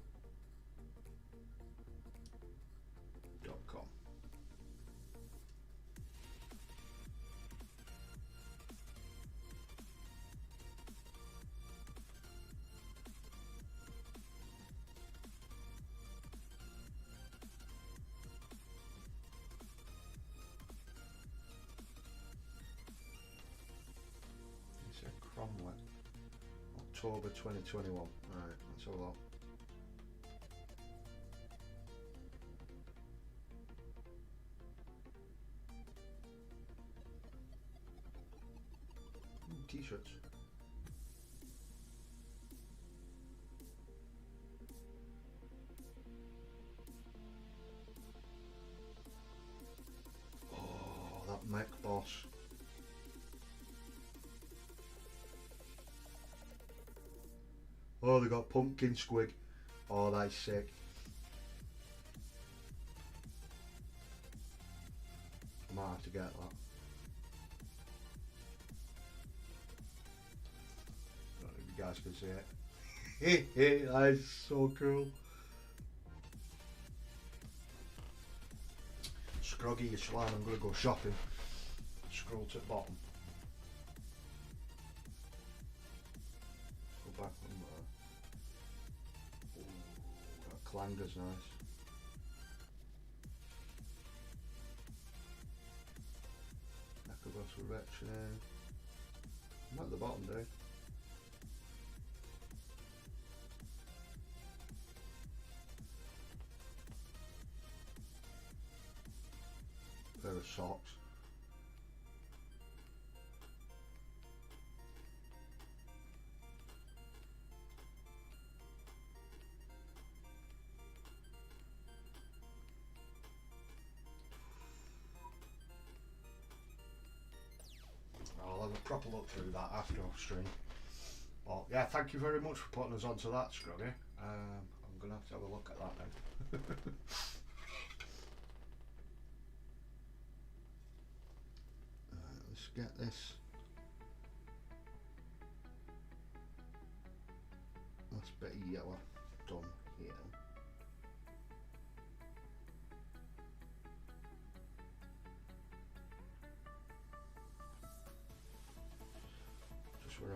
Cromwell, October 2021. Right, let's have a look. T-shirts. Oh, that mech boss. Oh, they got pumpkin squig. Oh, that's sick. I might have to get that. I don't know if you guys can see it. That is so cool. Scroggy, you slime, I'm going to go shopping. Scroll to the bottom. Go back on there. Ooh, that clanger's nice. Resurrection. I'm at the bottom, dude. Pair of socks. I'll have a proper look through that after stream. Well, yeah, thank you very much for putting us onto that, Scroggy. I'm going to have a look at that now. Let's get this. That's a bit of yellow done here. Just where I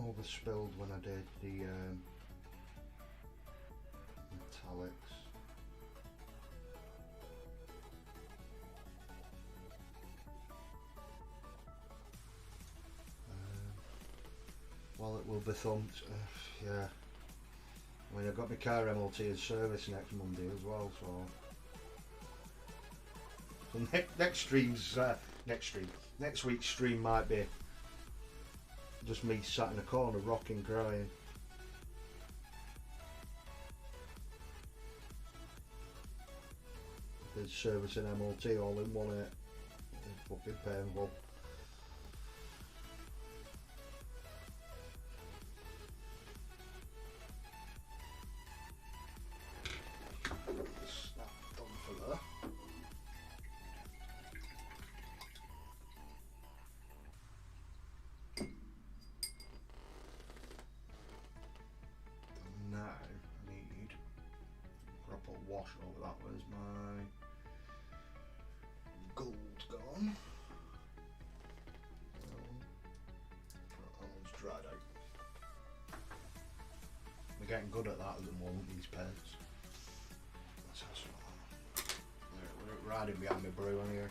overspilled when I did the metallics. Well, it will be thumped. Yeah. I mean, I've got my car MOT and service next Monday as well, so next week's stream might be just me sat in a corner rocking, crying. There's service and MOT all in one, it's fucking painful. Wash over that. Where's my gold gone? That one's dried out. We're getting good at that at the moment, these paints. Let's have some. We're riding behind my brew on here.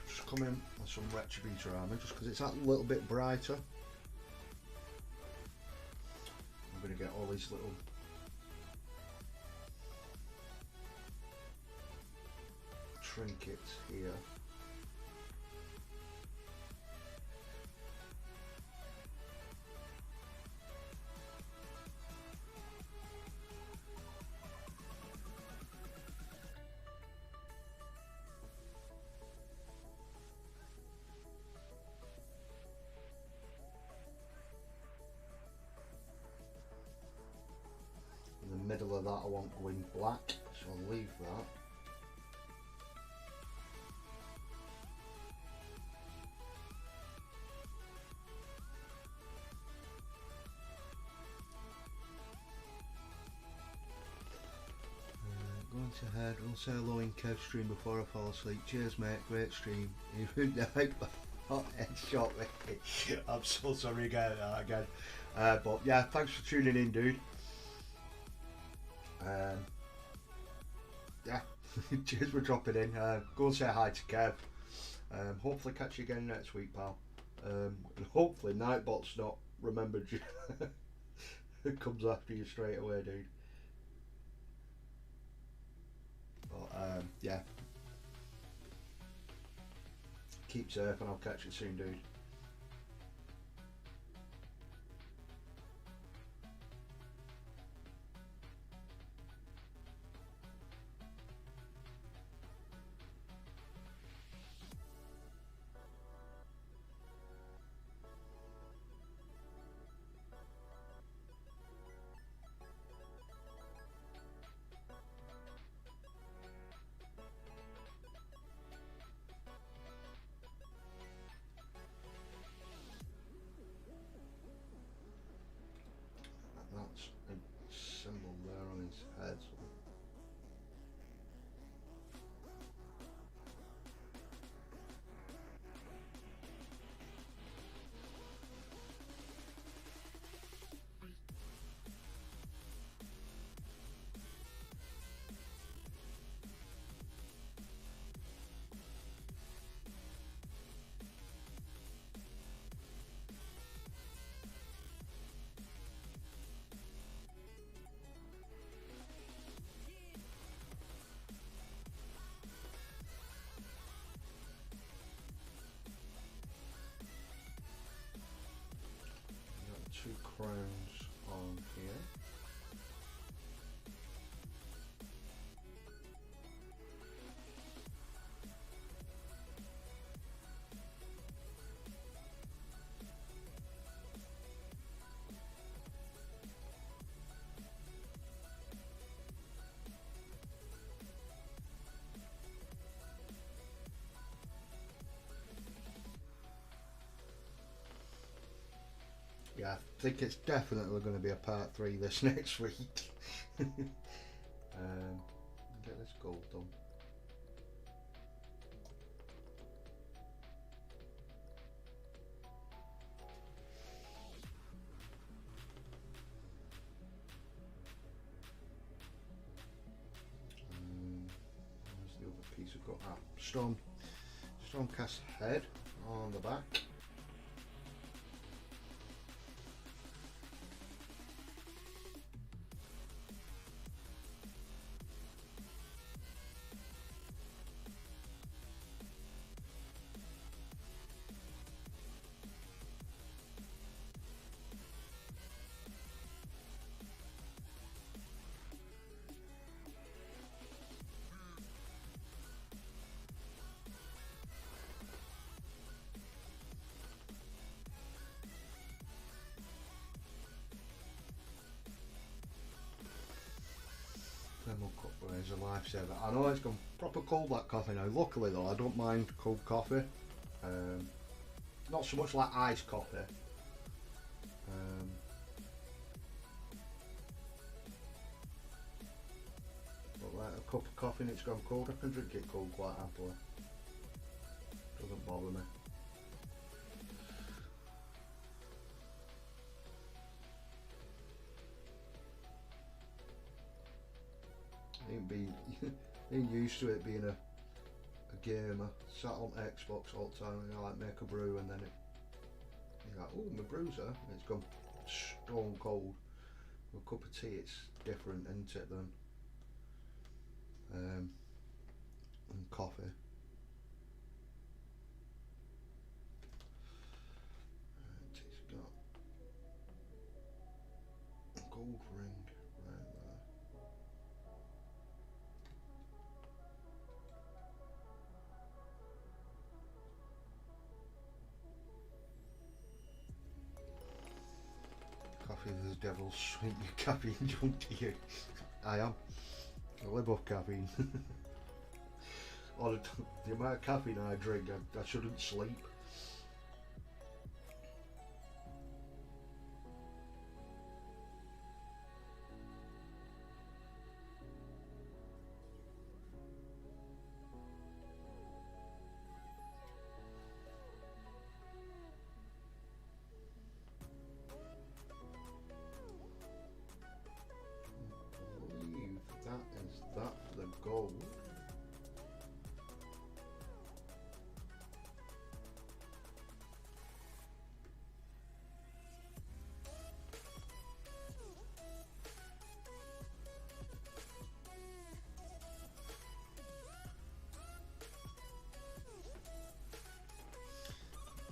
Just come in with some Retributor armour just because it's that little bit brighter. I'm going to get all these little trinkets here. In the middle of that I want going black, so I'll leave that. Going to head, we'll say hello in Kev's stream before I fall asleep. Cheers mate, great stream. You ruined the hype hot headshot me. I'm so sorry again. But yeah, thanks for tuning in, dude. Yeah, cheers for dropping in. Go and say hi to Kev. Hopefully catch you again next week, pal. And hopefully Nightbot's not remembered you. It comes after you straight away, dude. But yeah, keep safe and I'll catch you soon, dude. That's a symbol there on his head. Two crowns on here. Yeah, I think it's definitely going to be a part 3 this next week. Get this gold done. Where's the other piece I've got? Stormcast head on the back. Is a lifesaver. I know it's gone proper cold, that coffee now. Luckily though, I don't mind cold coffee. Not so much like iced coffee. But like a cup of coffee and it's gone cold, I can drink it cold quite happily. Doesn't bother me. Being used to it being a gamer, sat on Xbox all the time, and I like make a brew and then you're like, oh, my brew's there, and it's gone stone cold. With a cup of tea, it's different, isn't it, than coffee. Devil's sweet, you caffeine junkie. I am. I live off caffeine. Or the amount of caffeine I drink, I shouldn't sleep. That for the gold.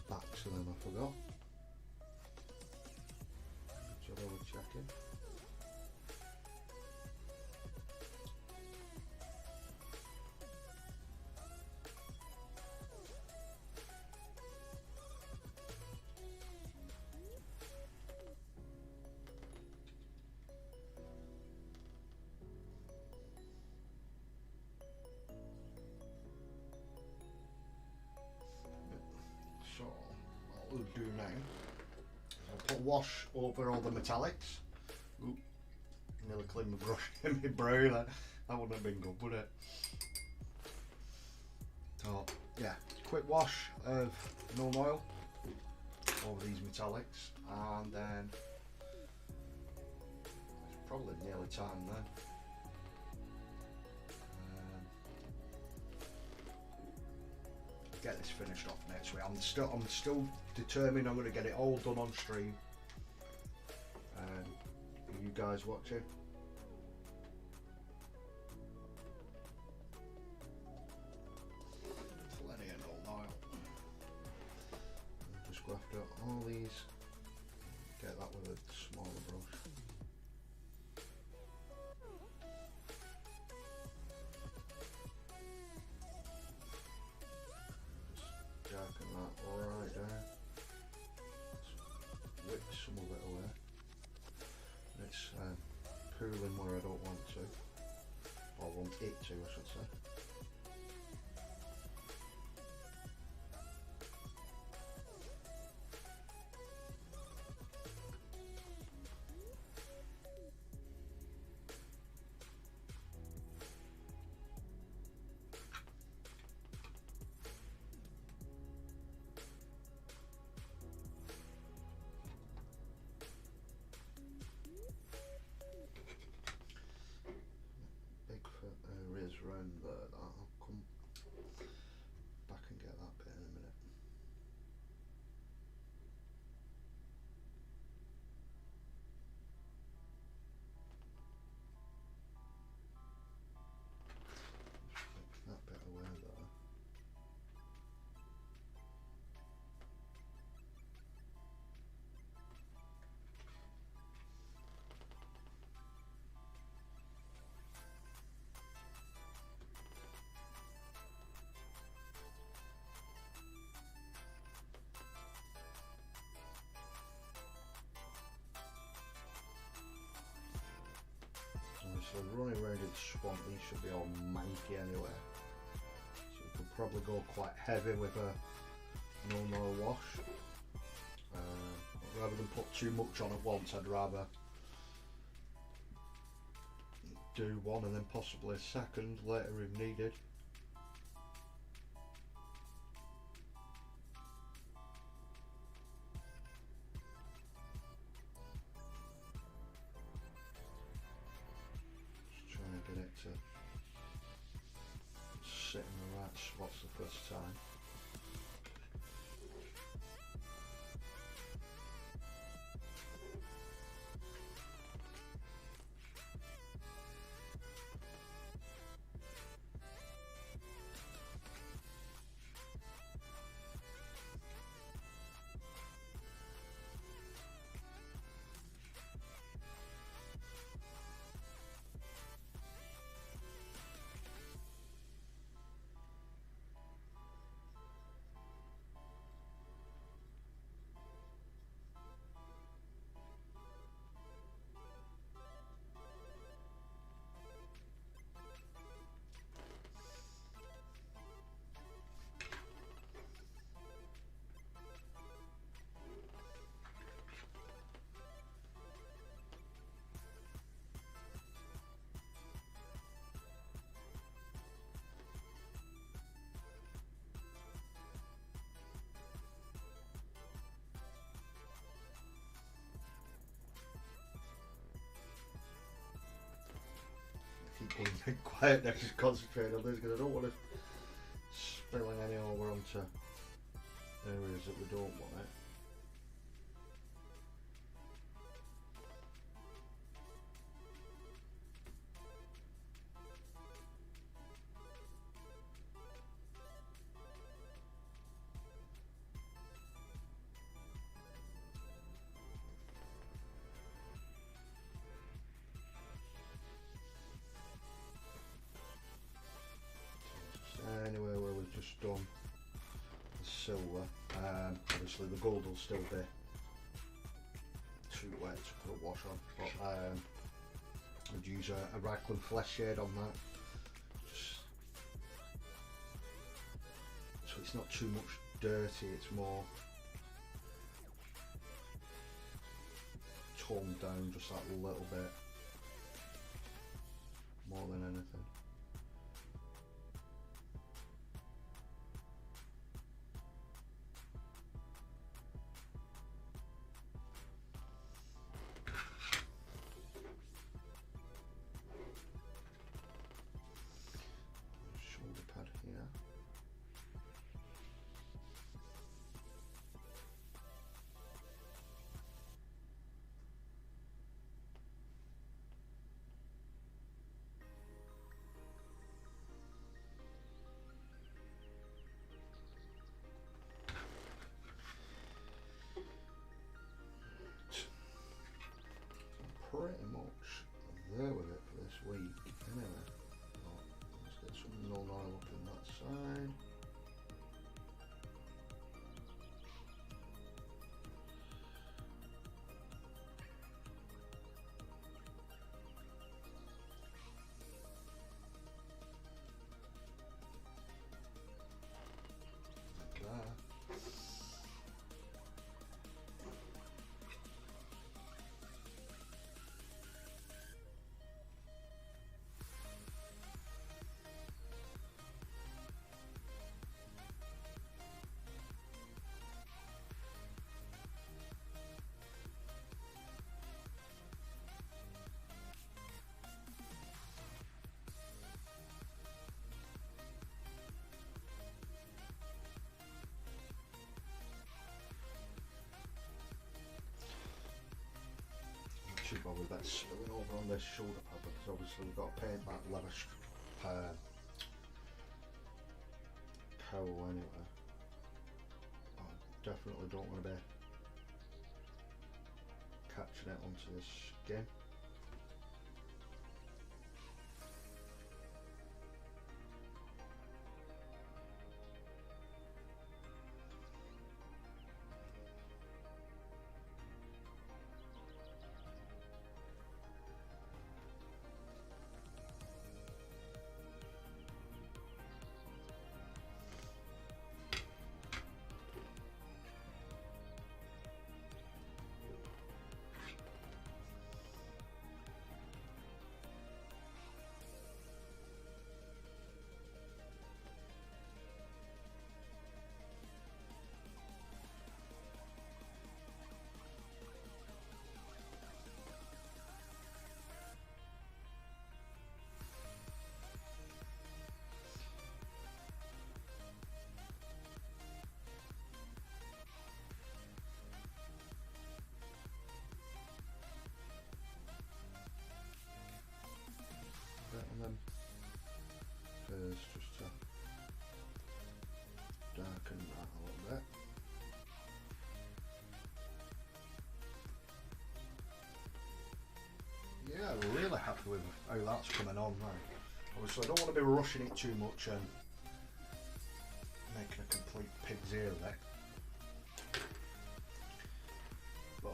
Back to them, I forgot. Good job over checking. So what we'll do now is I'll put wash over all the metallics. Oop, nearly cleaned my brush in my brow there. That wouldn't have been good, would it? So yeah, quick wash of known oil over these metallics, and then it's probably nearly time then. Get this finished off next week. I'm still determined I'm going to get it all done on stream. And you guys watching? Plenty of old oil. Just go after all these. Get that with a smaller brush. Darken that right there. Whip some of it away. It's pooling where I don't want to, or want it to, I should say. Around there, I'll come back and get that bit in a minute. Take that bit away there. So running around in the swamp, these should be all manky anyway. So you could probably go quite heavy with a known oil wash. Rather than put too much on at once, I'd rather do one and then possibly a second later if needed. Get it to sit in the right spots the first time. being quiet now, just concentrating on this because I don't want to spilling any over onto areas that we don't want it. Anywhere where we've just done the silver, obviously the gold will still be too wet to put a wash on, but I'd use a Raglan flesh shade on that, just so it's not too much dirty, it's more toned down just that little bit more than anything. Pretty much there with it for this week anyway. Well, let's get some null oil up in that side. Like that. Probably better spilling over on this shoulder pad because obviously we've got to paint that leather cowl anyway. I definitely don't want to be catching it onto the skin. And then first just to darken that a little bit. Yeah, we're really happy with how that's coming on now. Obviously I don't want to be rushing it too much and making a complete pig's ear of it. But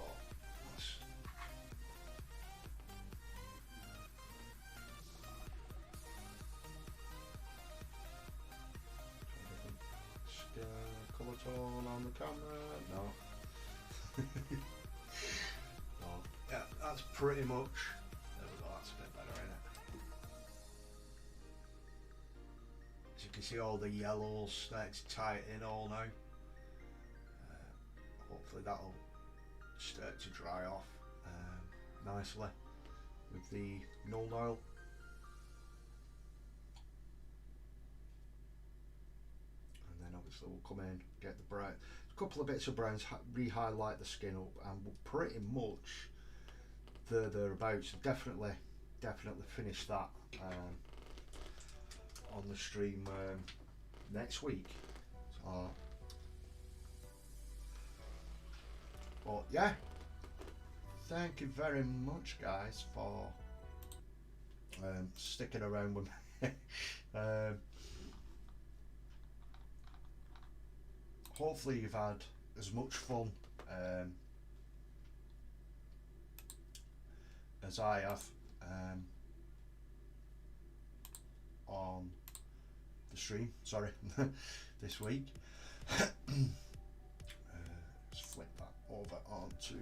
colour tone on the camera, no. No. Yeah, that's pretty much, there we go, that's a bit better, isn't it? As you can see, all the yellows starting to tighten all now. Hopefully that'll start to dry off nicely with the null oil. So we'll come in, get the brown, a couple of bits of browns, re-highlight the skin up, and we'll pretty much thereabouts. Definitely finish that on the stream next week. So, but yeah, thank you very much, guys, for sticking around with me. Hopefully you've had as much fun as I have on the stream, sorry, this week. Let's flip that over onto,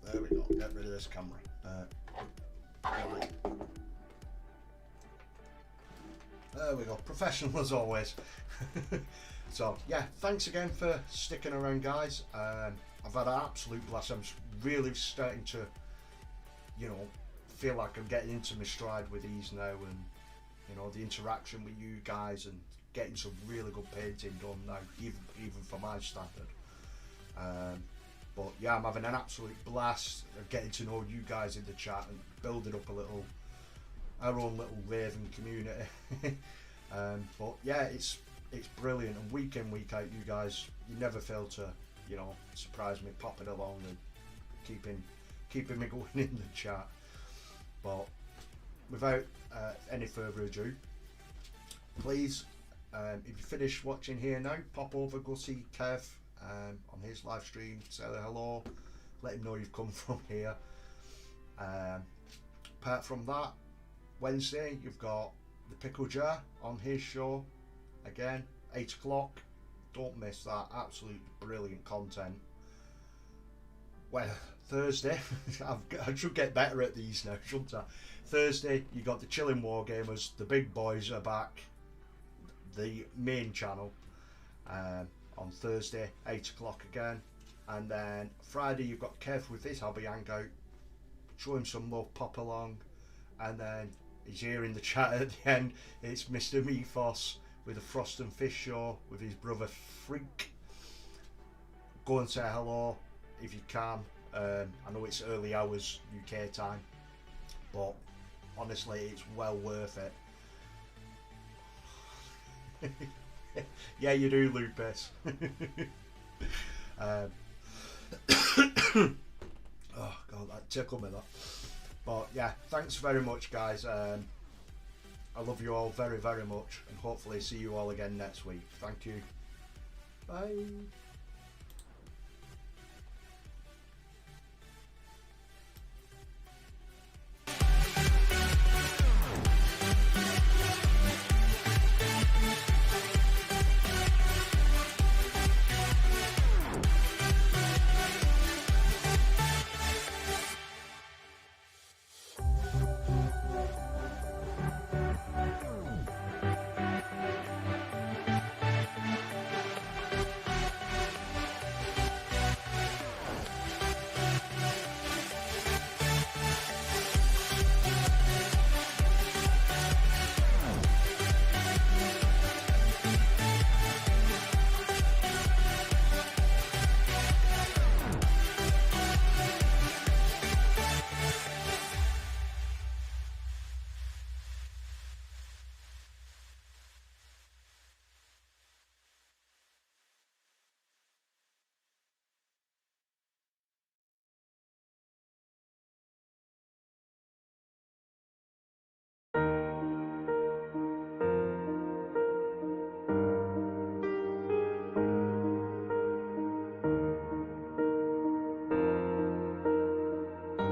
there we go, get rid of this camera. There we go, professional as always. So yeah, thanks again for sticking around, guys. I've had an absolute blast. I'm really starting to, you know, feel like I'm getting into my stride with these now, and you know, the interaction with you guys and getting some really good painting done now, even for my standard. But yeah, I'm having an absolute blast of getting to know you guys in the chat and building up our own little Raven community. But yeah, it's brilliant, and week in, week out, you guys, you never fail to, you know, surprise me, popping along and keeping me going in the chat. But without any further ado, please, if you finish watching here now, pop over, go see Kev on his live stream, say hello, let him know you've come from here. Apart from that, Wednesday you've got the Pickle Jar on his show again, 8 o'clock. Don't miss that, absolute brilliant content. Well, Thursday, I should get better at these now, shouldn't I? Thursday, you got the Chilling Wargamers, the big boys are back, the main channel, on Thursday, 8 o'clock again. And then Friday, you've got Kev with his hobby hangout, show him some love, pop along. And then he's here in the chat at the end, it's Mr. Meathos with the Frost and Fish show with his brother Freak. Go and say hello if you can. I know it's early hours UK time, but honestly, it's well worth it. Yeah, you do, Lupus. Oh god, that tickled me, that. But yeah, thanks very much, guys. I love you all very, very much, and hopefully see you all again next week. Thank you. Bye.